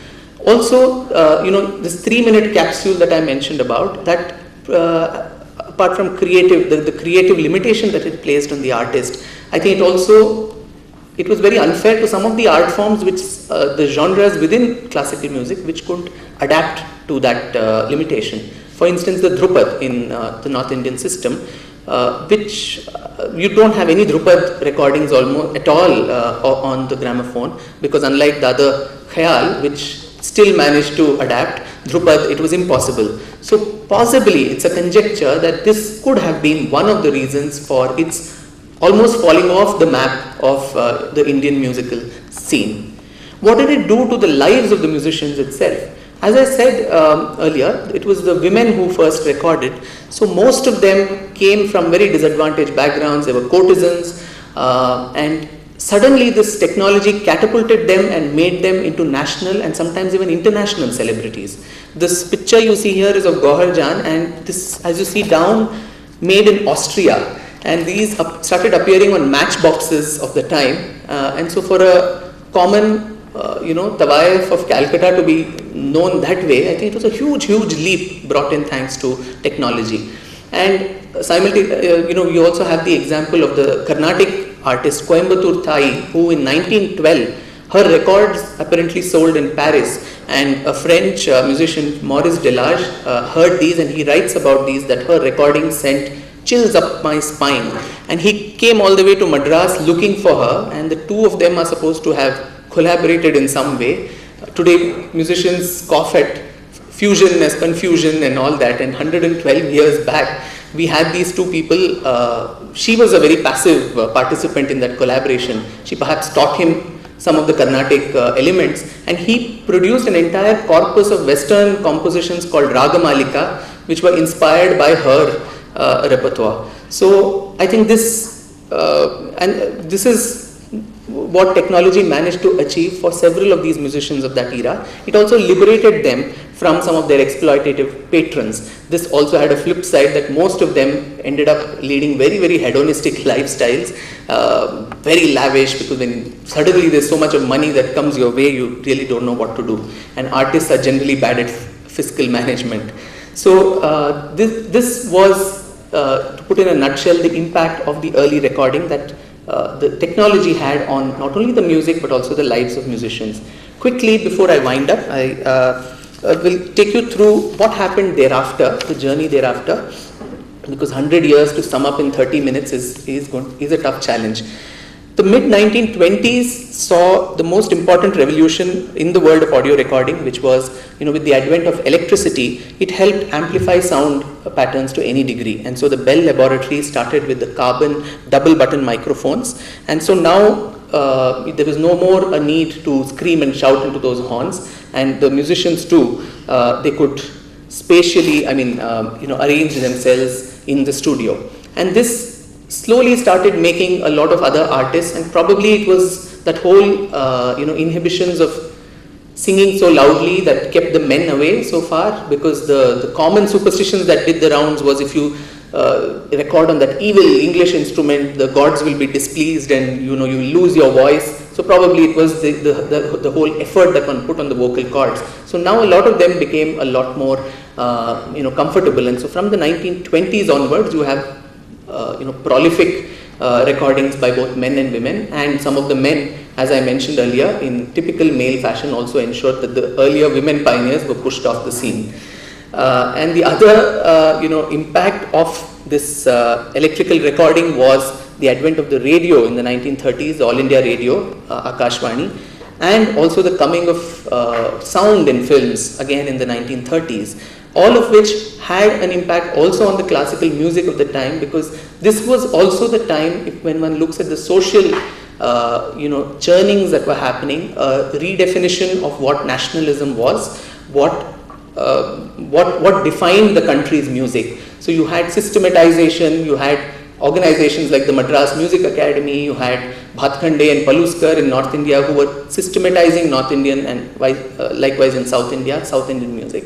Also, this 3-minute capsule that I mentioned about, that apart from the creative limitation that it placed on the artist, I think it was very unfair to some of the art forms which the genres within classical music which couldn't adapt to that limitation. For instance, the Dhrupad in the North Indian system, which you don't have any Dhrupad recordings almost at all on the gramophone, because unlike the other Khayal, which still managed to adapt, Dhrupad, it was impossible. So possibly it's a conjecture that this could have been one of the reasons for its almost falling off the map of the Indian musical scene. What did it do to the lives of the musicians itself? As I said earlier, it was the women who first recorded. So most of them came from very disadvantaged backgrounds. They were courtesans, and suddenly this technology catapulted them and made them into national and sometimes even international celebrities. This picture you see here is of Gauhar Jan, and this, as you see down, made in Austria. And these started appearing on matchboxes of the time. And so for a common Tawaif of Calcutta to be known that way, I think it was a huge leap brought in thanks to technology. And simultaneously, you also have the example of the Carnatic artist Coimbatore Thai, who in 1912, her records apparently sold in Paris, and a French musician, Maurice Delage, heard these, and he writes about these that her recordings sent chills up my spine. And he came all the way to Madras looking for her, and the two of them are supposed to have collaborated in some way. Today, musicians scoff at fusion as confusion and all that, and 112 years back, we had these two people. She was a very passive participant in that collaboration. She perhaps taught him some of the Carnatic elements, and he produced an entire corpus of Western compositions called Ragamalika, which were inspired by her repertoire. So I think this is what technology managed to achieve for several of these musicians of that era. It also liberated them from some of their exploitative patrons. This also had a flip side, that most of them ended up leading very hedonistic lifestyles, very lavish, because when suddenly there's so much of money that comes your way, you really don't know what to do. And artists are generally bad at fiscal management. So this was, to put in a nutshell, the impact of the early recording that the technology had on not only the music but also the lives of musicians. Quickly, before I wind up, I will take you through what happened thereafter, the journey thereafter, because 100 years to sum up in 30 minutes is a tough challenge. The mid-1920s saw the most important revolution in the world of audio recording, which was, with the advent of electricity, it helped amplify sound patterns to any degree. And so the Bell Laboratory started with the carbon double button microphones. And so now there was no more a need to scream and shout into those horns. And the musicians too, they could spatially, arrange themselves in the studio. And this slowly started making a lot of other artists, and probably it was that whole inhibitions of singing so loudly that kept the men away so far, because the common superstitions that did the rounds was, if you record on that evil English instrument, the gods will be displeased and you will lose your voice. So probably it was the whole effort that one put on the vocal cords. So now a lot of them became a lot more comfortable, and so from the 1920s onwards you have prolific recordings by both men and women, and some of the men, as I mentioned earlier, in typical male fashion also ensured that the earlier women pioneers were pushed off the scene. And the other impact of this electrical recording was the advent of the radio in the 1930s, All India Radio, Akashvani, and also the coming of sound in films again in the 1930s. All of which had an impact also on the classical music of the time, because this was also the time when one looks at the social churnings that were happening, a redefinition of what nationalism was, what what defined the country's music. So you had systematization, you had organizations like the Madras Music Academy, you had Bhatkhande and Paluskar in North India who were systematizing North Indian and likewise in South India, South Indian music.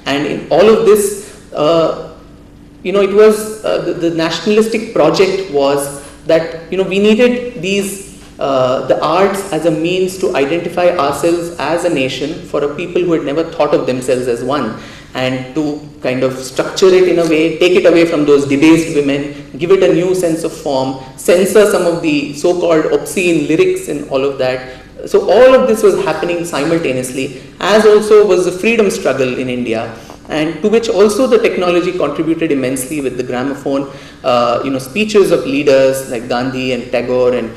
And in all of this, it was the nationalistic project was that we needed these the arts as a means to identify ourselves as a nation for a people who had never thought of themselves as one, and to kind of structure it in a way, take it away from those debased women, give it a new sense of form, censor some of the so-called obscene lyrics and all of that. So all of this was happening simultaneously, as also was the freedom struggle in India, and to which also the technology contributed immensely with the gramophone. Speeches of leaders like Gandhi and Tagore and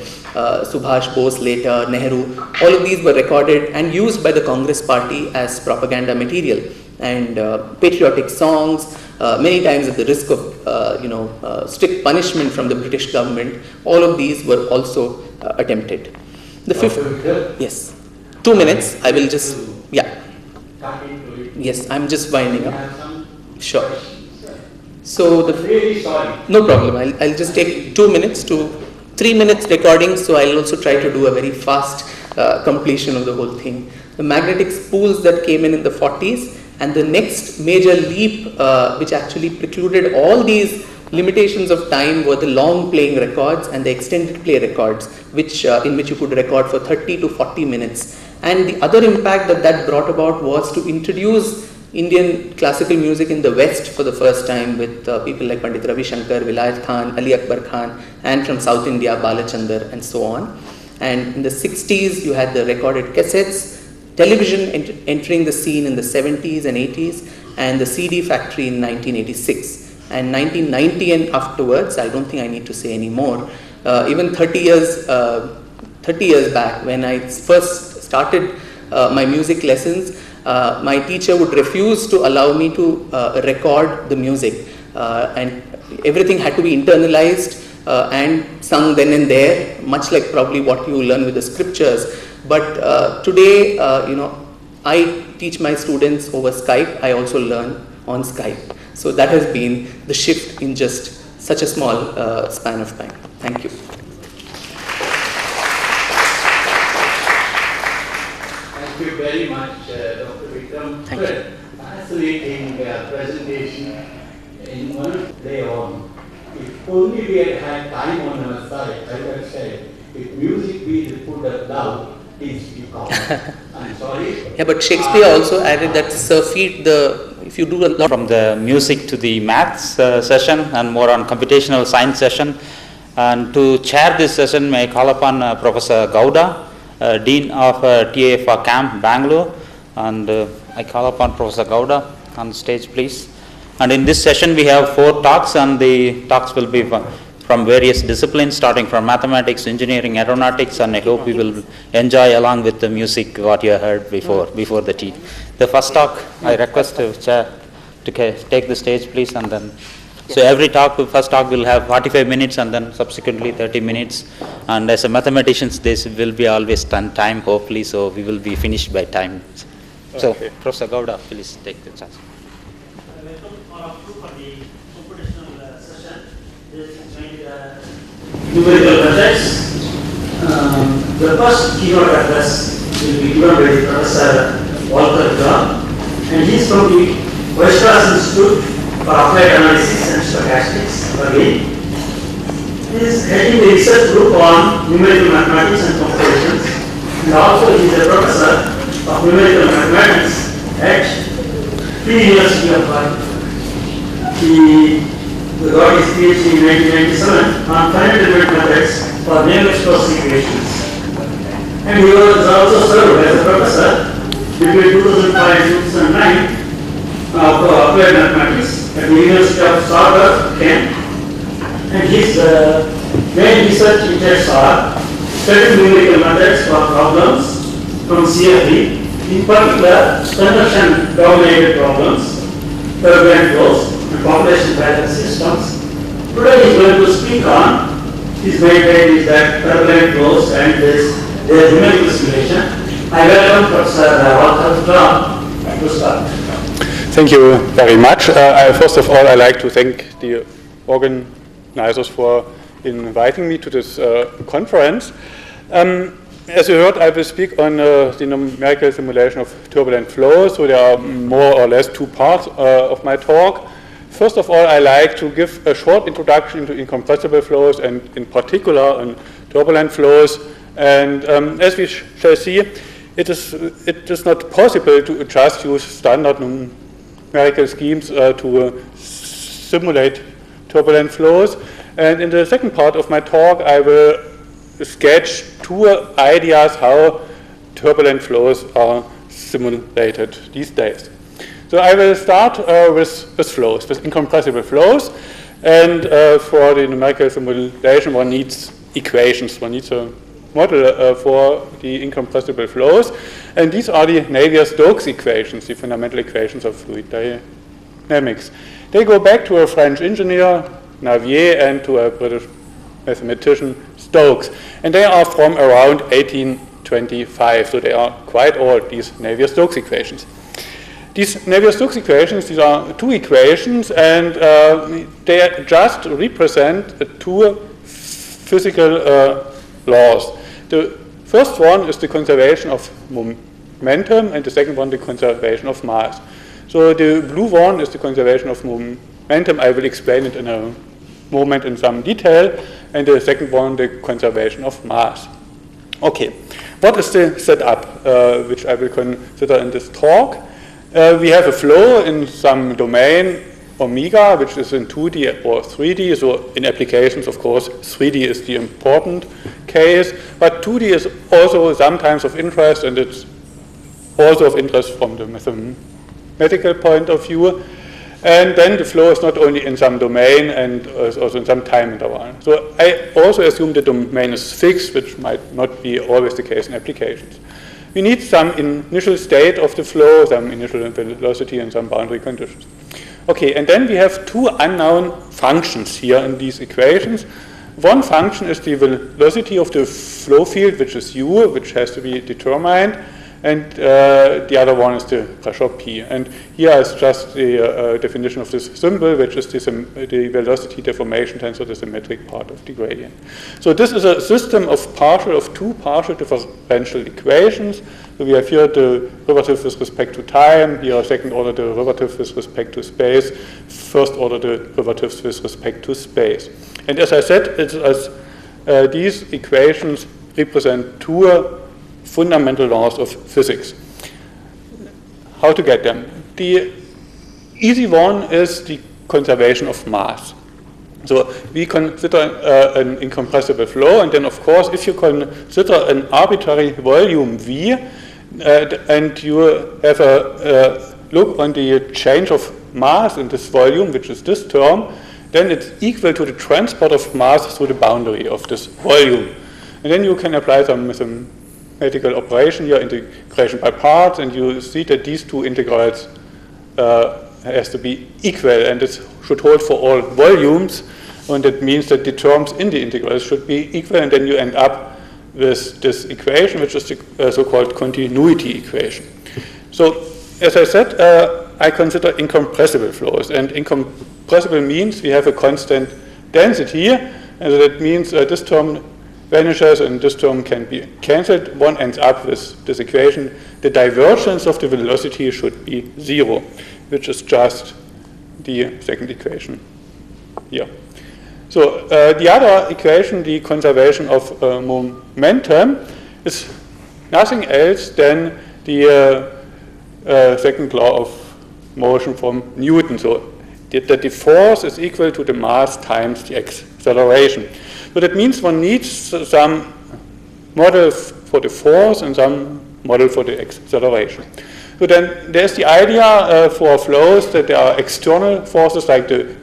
Subhash Bose later, Nehru, all of these were recorded and used by the Congress party as propaganda material. And patriotic songs, many times at the risk of strict punishment from the British government, all of these were also attempted. The fifth, yes, 2 minutes. I will just, yes, I'm just winding up. Sure. So really sorry. No problem. I'll just take 2 minutes to 3 minutes recording. So I'll also try to do a very fast completion of the whole thing. The magnetic spools that came in the 40s. And the next major leap, which actually precluded all these limitations of time, were the long playing records and the extended play records, in which you could record for 30 to 40 minutes. And the other impact that brought about was to introduce Indian classical music in the West for the first time, with people like Pandit Ravi Shankar, Vilayat Khan, Ali Akbar Khan, and from South India, Balachandar, and so on. And in the 60s, you had the recorded cassettes, television entering the scene in the 70s and 80s, and the CD factory in 1986. And 1990 and afterwards, I don't think I need to say any more. Even 30 years back, when I first started my music lessons, my teacher would refuse to allow me to record the music. And everything had to be internalized and sung then and there, much like probably what you learn with the scriptures. But today, I teach my students over Skype. I also learn on Skype. So that has been the shift in just such a small span of time. Thank you. Thank you very much, Dr. Vikram. Thank you. Fascinating presentation. In one play on. If only we had time on our side, I would have said, if music be put up loud, please you come. I'm sorry. Yeah, but Shakespeare also added that if you do a lot from the music to the maths session and more on computational science session. And to chair this session, may I call upon Professor Gowda, Dean of TA for Camp, Bangalore. And I call upon Professor Gowda on stage, please. And in this session, we have 4 talks, and the talks will be from various disciplines, starting from mathematics, engineering, aeronautics, and I hope we will enjoy along with the music what you heard before the tea. The first talk, I request the chair to take the stage, please, and then. So every talk, first talk will have 45 minutes, and then subsequently 30 minutes. And as a mathematicians, this will be always time, hopefully, so we will be finished by time. So, Professor Gowda, please take the chance. Welcome all of you for the computational session. This is going to be numerical methods. The first keynote address will be given by Professor Volker, and he is from the Vishwanatha Institute for Applied Analysis and Stochastics. Again, he is heading the research group on numerical mathematics and computations, and also he is a professor of numerical mathematics at University of Bangalore. He got his PhD in 1997 on finite element methods for nameless course equations. And he was also served as a professor between 2005 and 2009 of applied mathematics at the University of Sampath, Kent. And his main research interests are studying numerical methods for problems from CFD, in particular conversion-dominated problems, turbulent flows, and population balance systems. Today he is going to speak on, his main trade is that turbulent flows and their numerical simulation. I welcome Professor Volker to start. Thank you very much. First of all, I'd like to thank the organizers for inviting me to this conference. As you heard, I will speak on the numerical simulation of turbulent flows, so there are more or less two parts of my talk. First of all, I like to give a short introduction to incompressible flows and in particular on turbulent flows. And as we shall see, it is not possible to just use standard numerical schemes to simulate turbulent flows. And in the second part of my talk, I will sketch two ideas how turbulent flows are simulated these days. So I will start with flows, with incompressible flows. And for the numerical simulation, one needs equations. One needs a model for the incompressible flows. And these are the Navier-Stokes equations, the fundamental equations of fluid dynamics. They go back to a French engineer, Navier, and to a British mathematician, Stokes. And they are from around 1825, so they are quite old, these Navier-Stokes equations. These Navier-Stokes equations, these are two equations, and they just represent two physical laws. The first one is the conservation of momentum, and the second one, the conservation of mass. So the blue one is the conservation of momentum. I will explain it in a moment in some detail. And the second one, the conservation of mass. Okay, what is the setup which I will consider in this talk? We have a flow in some domain, omega, which is in 2D or 3D. So in applications, of course, 3D is the important case. But 2D is also sometimes of interest, and it's also of interest from the mathematical point of view. And then the flow is not only in some domain and also in some time interval. So I also assume the domain is fixed, which might not be always the case in applications. We need some initial state of the flow, some initial velocity, and some boundary conditions. Okay, and then we have two unknown functions here in these equations. One function is the velocity of the flow field, which is u, which has to be determined. And the other one is the pressure P. And here is just the definition of this symbol, which is the velocity deformation tensor, the symmetric part of the gradient. So this is a system of two partial differential equations. So we have here the derivative with respect to time, here second order derivative with respect to space, first order derivatives with respect to space. And as I said, it's as these equations represent two fundamental laws of physics. How to get them? The easy one is the conservation of mass. So we consider an incompressible flow, and then of course if you consider an arbitrary volume V and you have a look on the change of mass in this volume, which is this term, then it's equal to the transport of mass through the boundary of this volume. And then you can apply some mathematical operation here, integration by parts, and you see that these two integrals has to be equal, and this should hold for all volumes, and that means that the terms in the integrals should be equal, and then you end up with this equation, which is the so-called continuity equation. So, as I said, I consider incompressible flows, and incompressible means we have a constant density, and so that means this term vanishes and this term can be cancelled. One ends up with this equation. The divergence of the velocity should be 0, which is just the second equation here. So the other equation, the conservation of momentum, is nothing else than the second law of motion from Newton. So that the force is equal to the mass times the acceleration. So that means one needs some model for the force and some model for the acceleration. So then there's the idea for flows that there are external forces like the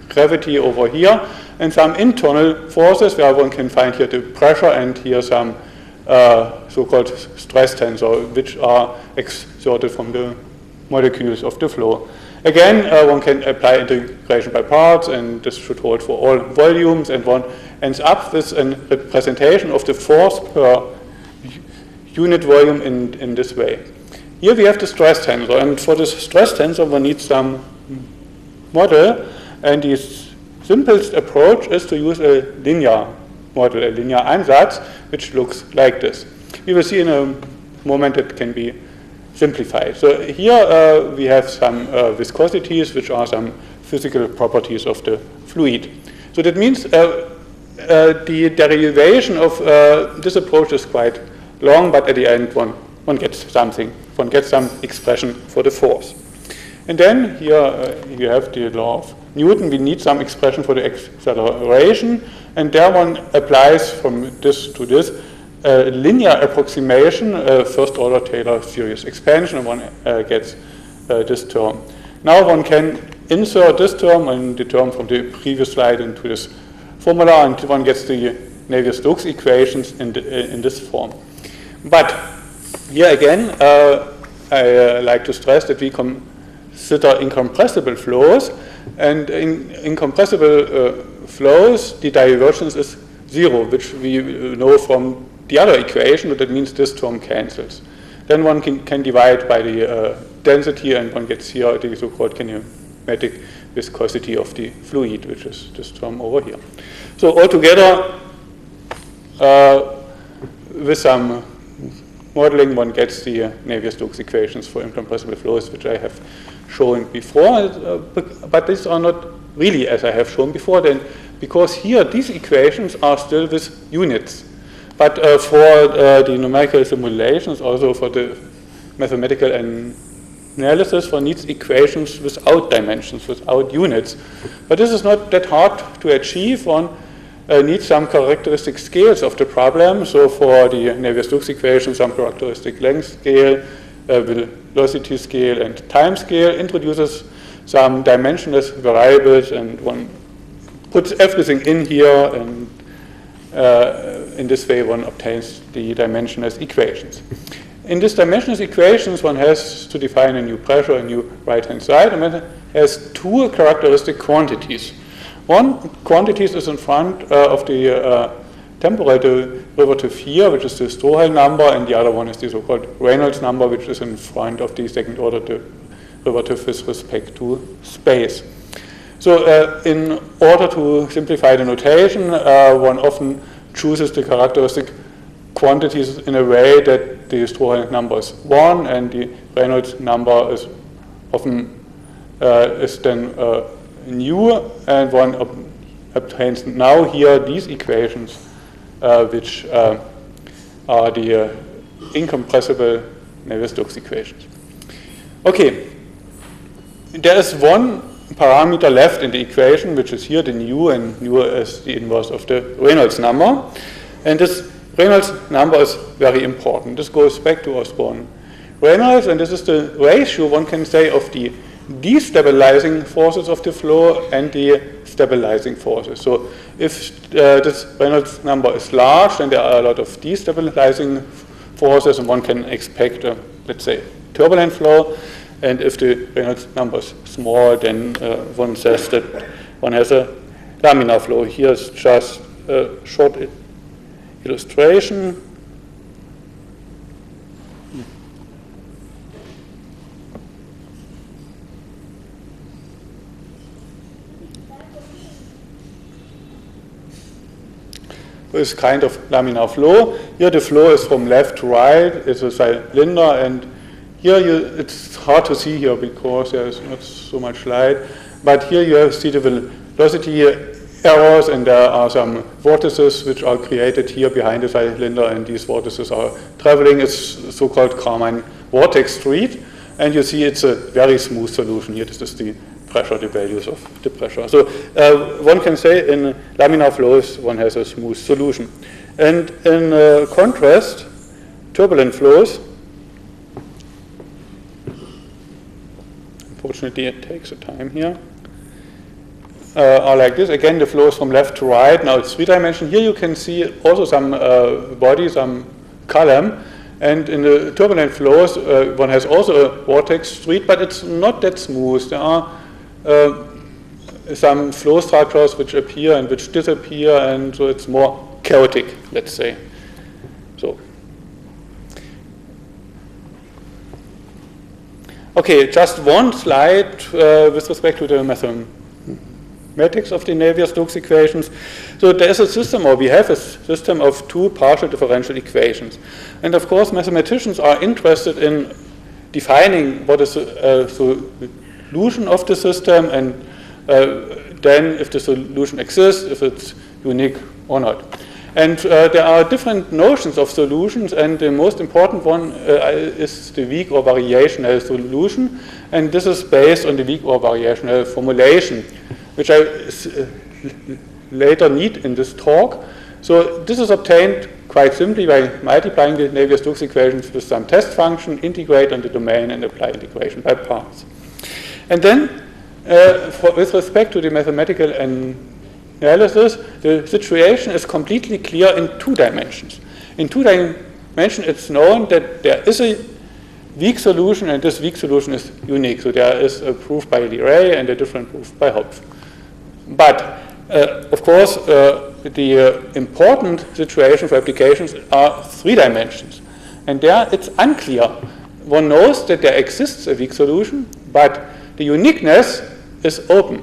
gravity over here, and some internal forces where one can find here the pressure and here some so-called stress tensor, which are exerted from the molecules of the flow. Again, one can apply integration by parts, and this should hold for all volumes, and one ends up with a representation of the force per unit volume in this way. Here we have the stress tensor, and for this stress tensor one needs some model, and the simplest approach is to use a linear model, a linear Ansatz, which looks like this. We will see in a moment it can be simplified. So here we have some viscosities, which are some physical properties of the fluid. So that means the derivation of this approach is quite long, but at the end one gets something. One gets some expression for the force. And then here you have the law of Newton. We need some expression for the acceleration, and there one applies from this to this linear approximation, first order Taylor series expansion, and one gets this term. Now one can insert this term and the term from the previous slide into this formula, and one gets the Navier-Stokes equations in this form. But here again, I like to stress that we consider incompressible flows, and in incompressible flows, the divergence is 0, which we know from the other equation, but that means this term cancels. Then one can divide by the density, and one gets here the so-called kinematic viscosity of the fluid, which is this term over here. So altogether, with some modeling, one gets the Navier-Stokes equations for incompressible flows, which I have shown before, but these are not really as I have shown before, then, because here these equations are still with units. But for the numerical simulations, also for the mathematical analysis, one needs equations without dimensions, without units. But this is not that hard to achieve. One needs some characteristic scales of the problem. So for the Navier-Stokes equation, some characteristic length scale, velocity scale, and time scale introduces some dimensionless variables, and one puts everything in here, and in this way one obtains the dimensionless equations. In these dimensionless equations, one has to define a new pressure, a new right-hand side, and one has two characteristic quantities. One quantity is in front of the temporal derivative here, which is the Strohel number, and the other one is the so-called Reynolds number, which is in front of the second order derivative with respect to space. So in order to simplify the notation, one often chooses the characteristic quantities in a way that the Strohel number is 1, and the Reynolds number is often is then nu, and one obtains now here these equations, which are the incompressible Navier-Stokes equations. Okay, there is one parameter left in the equation, which is here the nu, and nu is the inverse of the Reynolds number. And this Reynolds number is very important. This goes back to Osborne Reynolds, and this is the ratio, one can say, of the destabilizing forces of the flow and the stabilizing forces. So if this Reynolds number is large, then there are a lot of destabilizing forces, and one can expect, let's say, turbulent flow. And if the Reynolds number is small, then one says that one has a laminar flow. Here's just a short illustration. This kind of laminar flow. Here the flow is from left to right. It's a cylinder, and here it's hard to see here because there is not so much light. But here you see the velocity errors, and there are some vortices which are created here behind the cylinder, and these vortices are traveling. It's so-called Carmine vortex street, and you see it's a very smooth solution here. This is the pressure, the values of the pressure. So one can say in laminar flows one has a smooth solution. And in contrast, turbulent flows, unfortunately it takes a time here, are like this. Again, the flow is from left to right. Now it's three-dimensional. Here you can see also some body, some column. And in the turbulent flows, one has also a vortex street, but it's not that smooth. There are some flow structures which appear and which disappear, and so it's more chaotic, let's say. So Okay, just one slide with respect to the mathematics of the Navier-Stokes equations. So there is a system, or we have a system of two partial differential equations. And of course, mathematicians are interested in defining what is a solution of the system, and then if the solution exists, if it's unique or not. And there are different notions of solutions, and the most important one is the weak or variational solution, and this is based on the weak or variational formulation, which I later need in this talk. So this is obtained quite simply by multiplying the Navier-Stokes equations with some test function, integrate on the domain, and apply integration by parts. And then, with respect to the mathematical analysis, the situation is completely clear in 2 dimensions. In 2 dimensions, it's known that there is a weak solution, and this weak solution is unique. So there is a proof by Leray and a different proof by Hopf. But, of course, the important situation for applications are 3 dimensions. And there it's unclear. One knows that there exists a weak solution, but the uniqueness is open.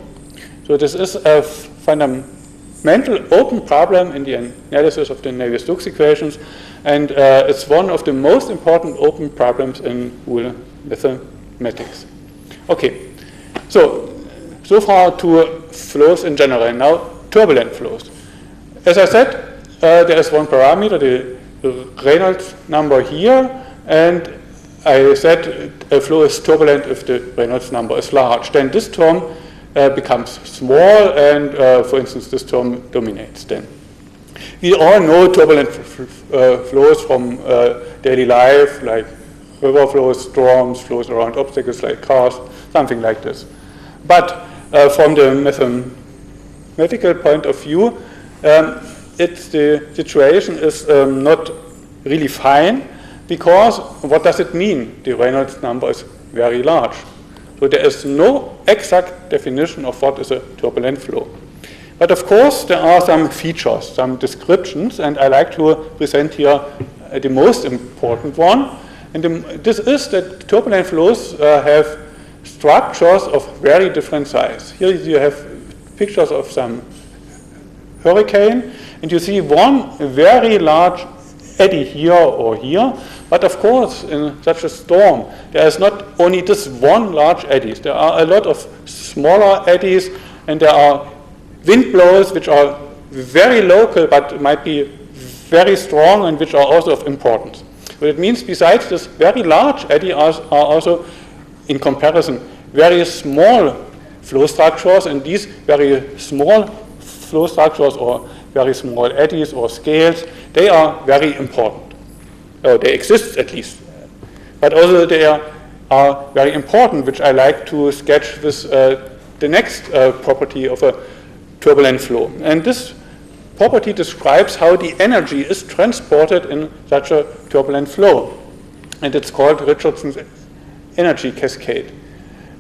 So this is a fundamental open problem in the analysis of the Navier-Stokes equations, and it's one of the most important open problems in real mathematics. Okay, so far to flows in general. Now, turbulent flows. As I said, there is one parameter, the Reynolds number here, and I said a flow is turbulent if the Reynolds number is large. Then this term becomes small, and for instance, this term dominates then. We all know turbulent flows from daily life, like river flows, storms, flows around obstacles like cars, something like this. But from the mathematical point of view, the situation is not really fine, because what does it mean? The Reynolds number is very large. So there is no exact definition of what is a turbulent flow. But of course, there are some features, some descriptions, and I like to present here the most important one. And this is that turbulent flows have structures of very different size. Here you have pictures of some hurricane, and you see one very large eddy here or here. But of course, in such a storm, there is not only this one large eddy. There are a lot of smaller eddies, and there are wind blows which are very local but might be very strong and which are also of importance. So it means besides this very large eddy are also, in comparison, very small flow structures, and these very small flow structures or very small eddies or scales, they are very important. They exist at least. But also they are very important, which I like to sketch with the next property of a turbulent flow. And this property describes how the energy is transported in such a turbulent flow. And it's called Richardson's energy cascade.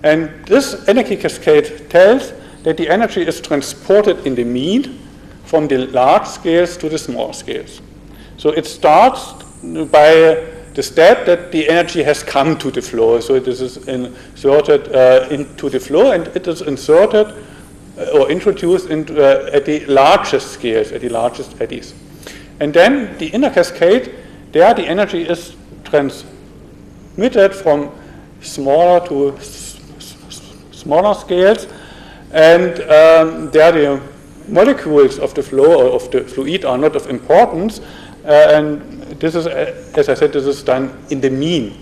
And this energy cascade tells that the energy is transported in the mean from the large scales to the small scales. So it starts by the step that the energy has come to the flow. So this is inserted into the flow, and it is inserted or introduced into, at the largest scales, at the largest eddies. And then the inner cascade, there the energy is transmitted from smaller to smaller scales, and there the molecules of the flow or of the fluid are not of importance, and this is, as I said, this is done in the mean.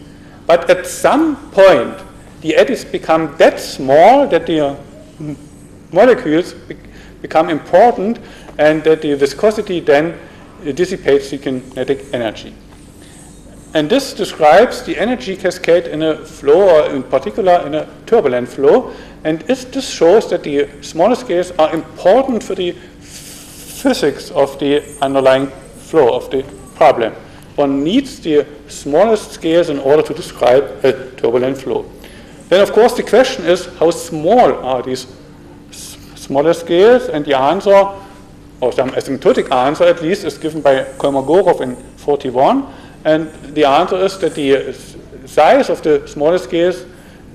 But at some point, the eddies become that small that the molecules become important, and that the viscosity then dissipates the kinetic energy. And this describes the energy cascade in a flow, or in particular in a turbulent flow, and this shows that the smaller scales are important for the physics of the underlying flow of the problem. One needs the smallest scales in order to describe a turbulent flow. Then, of course, the question is, how small are these smaller scales? And the answer, or some asymptotic answer at least, is given by Kolmogorov in 1941. And the answer is that the size of the smaller scales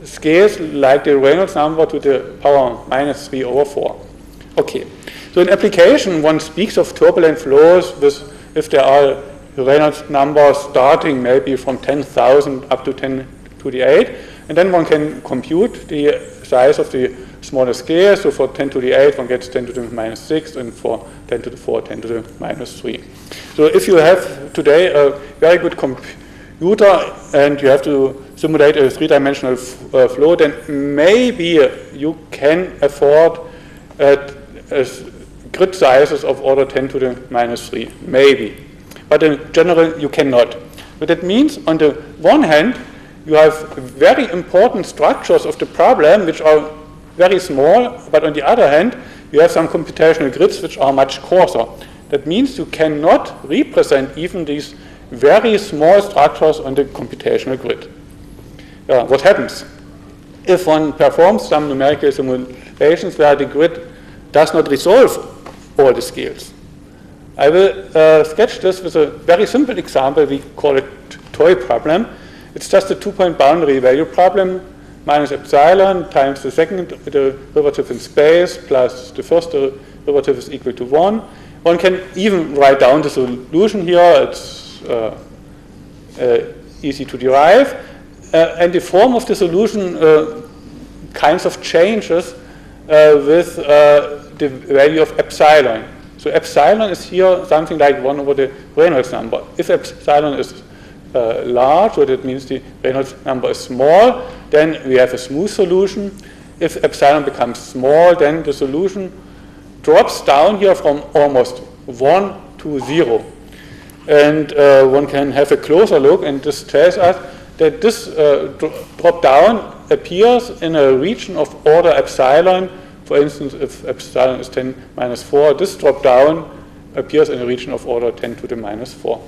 scales like the Reynolds number to the power minus 3 over 4. Okay. So in application, one speaks of turbulent flows with, if there are Reynolds numbers starting maybe from 10,000 up to 10 to the 8, and then one can compute the size of the smaller scale. So for 10 to the 8, one gets 10 to the minus 6, and for 10 to the 4, 10 to the minus 3. So if you have today a very good computer and you have to simulate a three-dimensional flow, then maybe you can afford grid sizes of order 10 to the minus 3, maybe. But in general, you cannot. But that means, on the one hand, you have very important structures of the problem which are very small, but on the other hand, you have some computational grids which are much coarser. That means you cannot represent even these very small structures on the computational grid. What happens? If one performs some numerical simulations where the grid does not resolve all the scales. I will sketch this with a very simple example. We call it toy problem. It's just a two-point boundary value problem, minus epsilon times the second derivative in space plus the first derivative is equal to 1. One can even write down the solution here. It's easy to derive. And the form of the solution kinds of changes with the value of epsilon. So epsilon is here something like 1 over the Reynolds number. If epsilon is large, so that means the Reynolds number is small, then we have a smooth solution. If epsilon becomes small, then the solution drops down here from almost 1 to 0. And one can have a closer look, and this tells us that this drop down appears in a region of order epsilon. For instance, if epsilon is 10 minus 4, this drop down appears in a region of order 10 to the minus 4.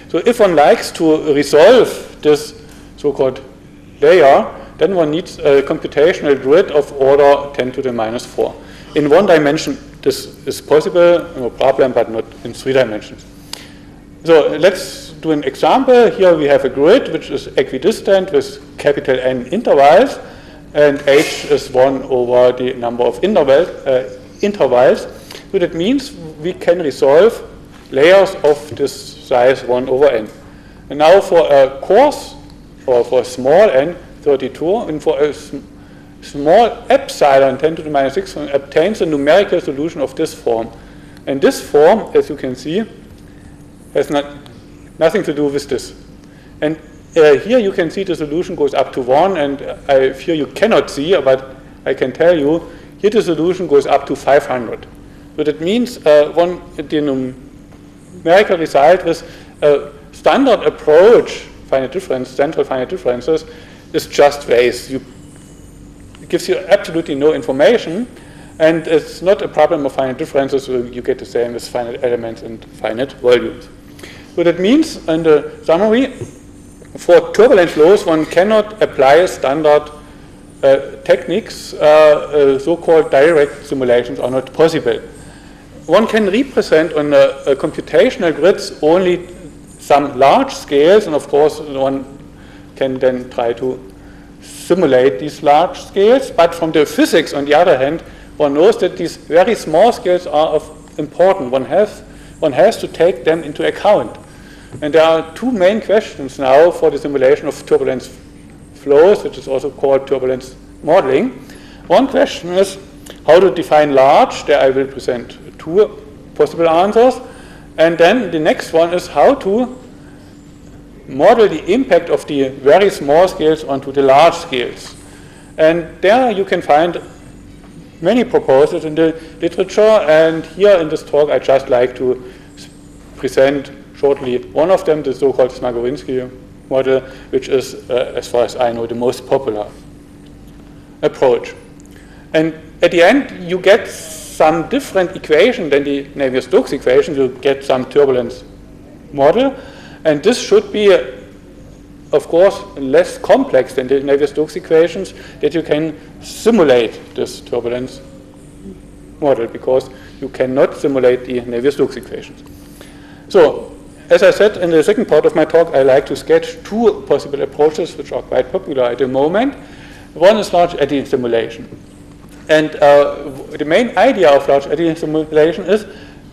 So if one likes to resolve this so-called layer, then one needs a computational grid of order 10 to the minus 4. In one dimension, this is possible, no problem, but not in 3 dimensions. So let's do an example. Here we have a grid which is equidistant with capital N intervals, and h is 1 over the number of intervals. So that means we can resolve layers of this size 1 over n. And now for a coarse, or for a small n, 32, and for a small epsilon 10 to the minus 6, one obtains a numerical solution of this form. And this form, as you can see, has nothing to do with this. And here you can see the solution goes up to 1, and I fear you cannot see, but I can tell you, here the solution goes up to 500. So that means the numerical result with a standard approach, finite difference, central finite differences, is just waste. It gives you absolutely no information, and it's not a problem of finite differences, so you get the same with finite elements and finite volumes. So that means, in the summary, for turbulent flows, one cannot apply standard techniques. So-called direct simulations are not possible. One can represent on computational grids only some large scales, and of course one can then try to simulate these large scales. But from the physics, on the other hand, one knows that these very small scales are important. One has to take them into account. And there are two main questions now for the simulation of turbulence flows, which is also called turbulence modeling. One question is how to define large. There I will present two possible answers. And then the next one is how to model the impact of the very small scales onto the large scales. And there you can find many proposals in the literature, and here in this talk I just like to present shortly one of them, the so-called Smagorinsky model, which is, as far as I know, the most popular approach. And at the end, you get some different equation than the Navier-Stokes equation. You get some turbulence model, and this should be, of course, less complex than the Navier-Stokes equations, that you can simulate this turbulence model, because you cannot simulate the Navier-Stokes equations. So, as I said in the second part of my talk, I like to sketch two possible approaches which are quite popular at the moment. One is large eddy simulation. And the main idea of large eddy simulation is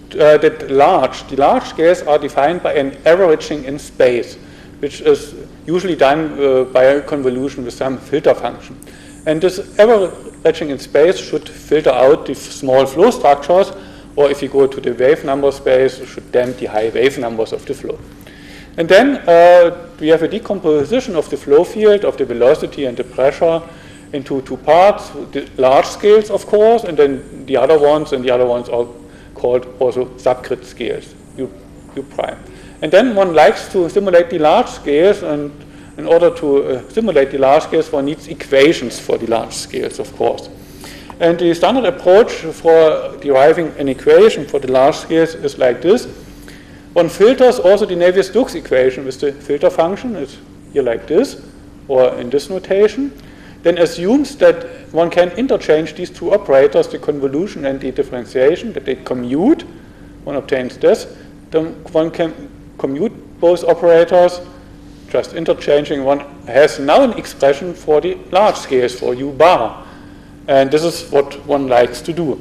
that the large scales are defined by an averaging in space, which is usually done by a convolution with some filter function. And this averaging in space should filter out the small flow structures, or if you go to the wave number space, should damp the high wave numbers of the flow. And then we have a decomposition of the flow field, of the velocity and the pressure into two parts, the large scales, of course, and then the other ones, and the other ones are called also subgrid scales, U prime. And then one likes to simulate the large scales, and in order to simulate the large scales, one needs equations for the large scales, of course. And the standard approach for deriving an equation for the large scales is like this. One filters also the Navier-Stokes equation with the filter function, it's here like this, or in this notation, then assumes that one can interchange these two operators, the convolution and the differentiation, that they commute. One obtains this. Then one can commute both operators, just interchanging. One has now an expression for the large scales, for U bar. And this is what one likes to do.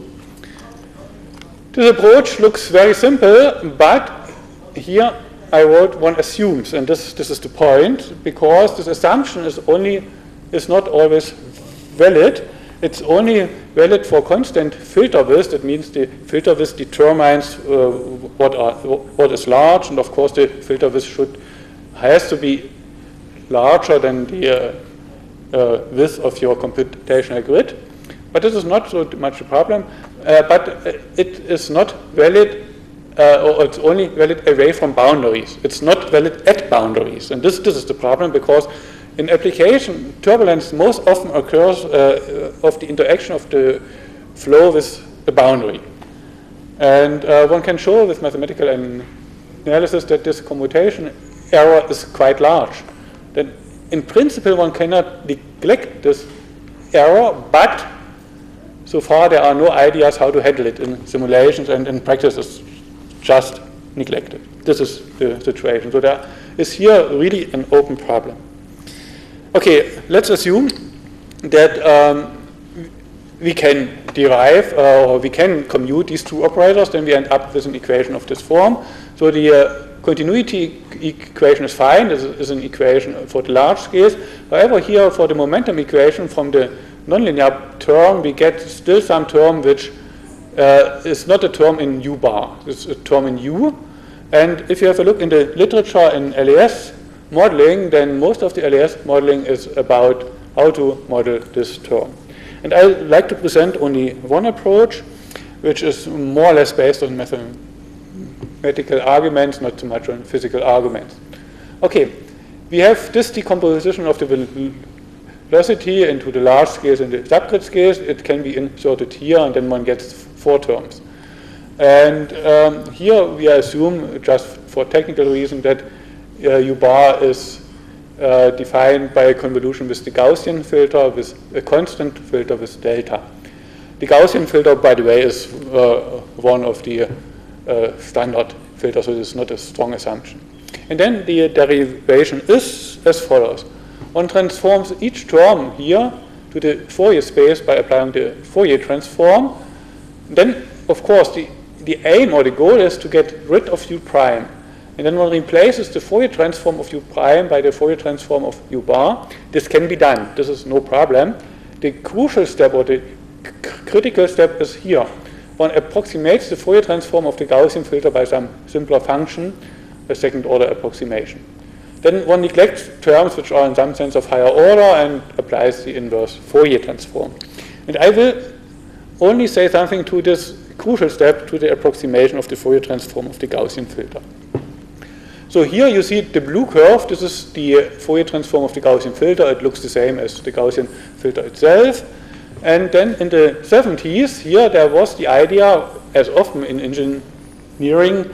This approach looks very simple, but here I wrote one assumes, and this is the point, because this assumption is not always valid. It's only valid for constant filter width. That means the filter width determines what is large, and of course the filter width has to be larger than the width of your computational grid. But this is not so much a problem. But it is not valid, or it's only valid away from boundaries. It's not valid at boundaries, and this is the problem, because in application, turbulence most often occurs of the interaction of the flow with the boundary. And one can show with mathematical analysis that this commutation error is quite large. Then in principle, one cannot neglect this error, but so far there are no ideas how to handle it in simulations, and in practice it's just neglected. This is the situation. So there is here really an open problem. Okay, let's assume that we can derive or we can commute these two operators, then we end up with an equation of this form. So the continuity equation is fine. This is an equation for the large scales. However, here for the momentum equation from the nonlinear term, we get still some term which is not a term in U bar. It's a term in U. And if you have a look in the literature in LAS modeling, then most of the LAS modeling is about how to model this term. And I like to present only one approach, which is more or less based on mathematical arguments, not so much on physical arguments. Okay, we have this decomposition of the velocity into the large scales and the subgrid scales. It can be inserted here, and then one gets 4 terms. And here we assume, just for technical reason, that U bar is defined by a convolution with the Gaussian filter, with a constant filter with delta. The Gaussian filter, by the way, is one of the standard filters, so it's not a strong assumption. And then the derivation is as follows. One transforms each term here to the Fourier space by applying the Fourier transform. Then, of course, the aim or the goal is to get rid of U prime. And then one replaces the Fourier transform of U prime by the Fourier transform of U bar. This can be done. This is no problem. The crucial step or the critical step is here. One approximates the Fourier transform of the Gaussian filter by some simpler function, a second order approximation. Then one neglects terms which are in some sense of higher order and applies the inverse Fourier transform. And I will only say something to this crucial step, to the approximation of the Fourier transform of the Gaussian filter. So here you see the blue curve. This is the Fourier transform of the Gaussian filter. It looks the same as the Gaussian filter itself. And then in the 70s, here there was the idea, as often in engineering,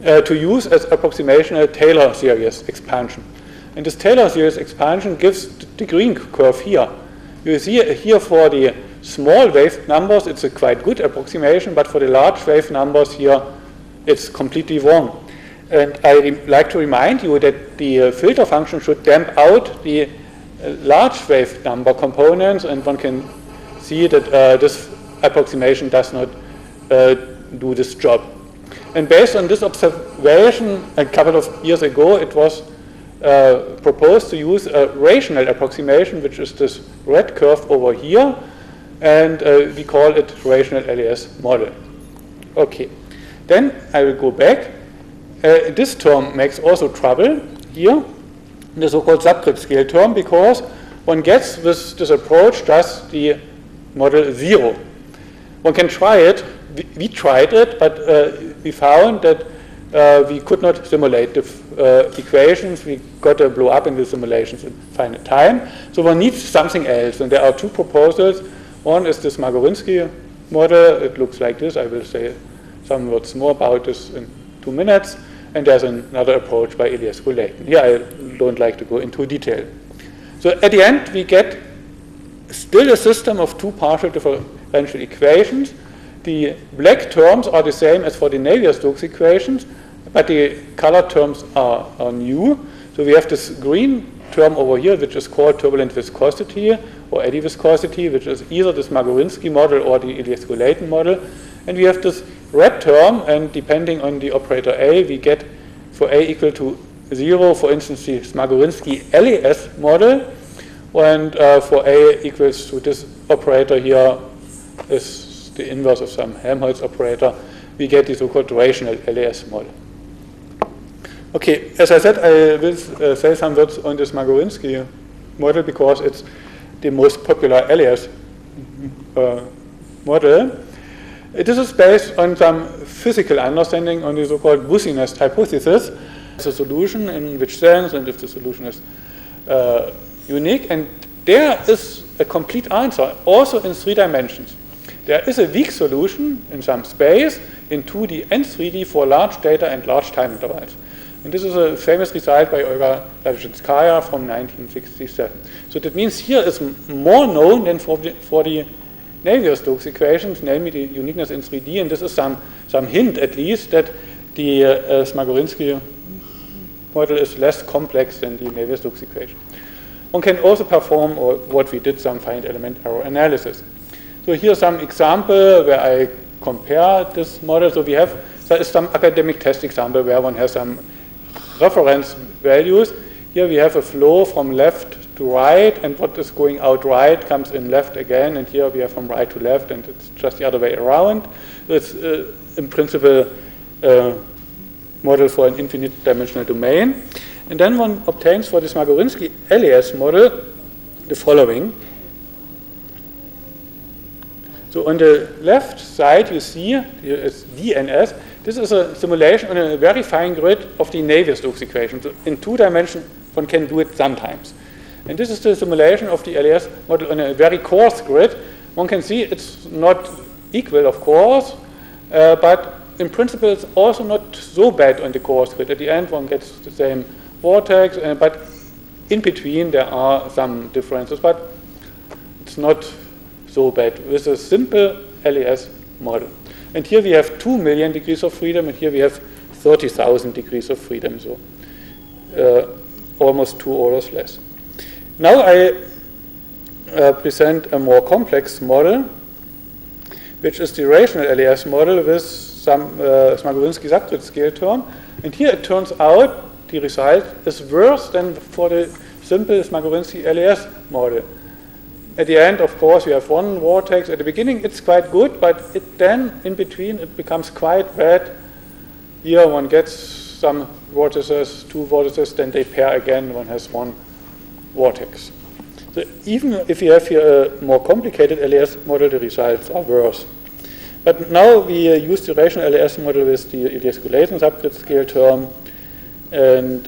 to use as approximation a Taylor series expansion. And this Taylor series expansion gives the green curve here. You see here for the small wave numbers, it's a quite good approximation, but for the large wave numbers here, it's completely wrong. And I like to remind you that the filter function should damp out the large wave number components, and one can see that this approximation does not do this job. And based on this observation a couple of years ago, it was proposed to use a rational approximation, which is this red curve over here, and we call it rational LAS model. Okay, then I will go back. This term makes also trouble here, the so-called subgrid scale term, because one gets with this approach just the model 0. One can try it. We tried it, but we found that we could not simulate the equations. We got to blow up in the simulations in finite time. So one needs something else. And there are two proposals. One is this Magorinsky model. It looks like this. I will say some words more about this in 2 minutes. And there's another approach by Iliescu-Layton. Here I don't like to go into detail. So at the end, we get still a system of two partial differential equations. The black terms are the same as for the Navier-Stokes equations, but the colored terms are new. So we have this green term over here, which is called turbulent viscosity or eddy viscosity, which is either this Magorinsky model or the Iliescu-Layton model. And we have this red term, and depending on the operator A, we get for A equal to 0, for instance, the Magorinsky LAS model, and for A equals to this operator here is the inverse of some Helmholtz operator, we get the so-called rational LAS model. Okay, as I said, I will say some words on this Magorinsky model because it's the most popular LAS model. This is based on some physical understanding on the so-called Wussy nest hypothesis. It's a solution in which sense, and if the solution is unique, and there is a complete answer, also in 3 dimensions. There is a weak solution in some space in 2D and 3D for large data and large time intervals. And this is a famous result by Olga Lavichinskaya from 1967. So that means here is more known than for the Navier-Stokes equations, namely the uniqueness in 3D, and this is some hint at least that the Magorinsky model is less complex than the Navier-Stokes equation. One can also perform, or what we did, some finite element error analysis. So here's some example where I compare this model. So there is some academic test example where one has some reference values. Here we have a flow from left to right, and what is going out right comes in left again, and here we have from right to left, and it's just the other way around. It's in principle a model for an infinite dimensional domain. And then one obtains for this Magorinsky LAS model the following. So on the left side you see here is DNS. This is a simulation on a very fine grid of the Navier-Stokes equation. So in 2 dimensions one can do it sometimes. And this is the simulation of the LAS model on a very coarse grid. One can see it's not equal, of course, but in principle it's also not so bad on the coarse grid. At the end one gets the same vortex, but in between there are some differences, but it's not so bad with a simple LAS model. And here we have 2 million degrees of freedom, and here we have 30,000 degrees of freedom, so almost 2 orders less. Now I present a more complex model, which is the rational LAS model with some Magorinsky subgrid scale term. And here it turns out the result is worse than for the simple Magorinsky LAS model. At the end, of course, we have one vortex. At the beginning, it's quite good, but then, in between, it becomes quite bad. Here, one gets some vortices, 2 vortices, then they pair again, one has 1 vortex. So even if you have here a more complicated LAS model, the results are worse. But now we use the rational LAS model with the Iliescu-Layton subgrid scale term, and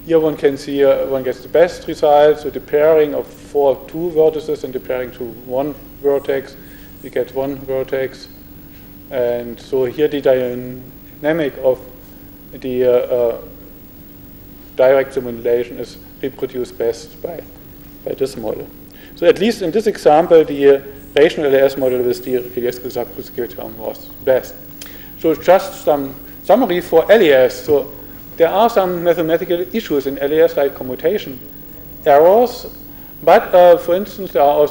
here one can see one gets the best results. So the pairing of 2 vertices and the pairing to 1 vertex, we get 1 vertex. And so here the dynamic of the direct simulation is reproduced best by this model. So at least in this example, the rational LAS model with the Iliescu subgrid scale term was best. So just some summary for LAS. So there are some mathematical issues in LAS like commutation errors, but for instance there are also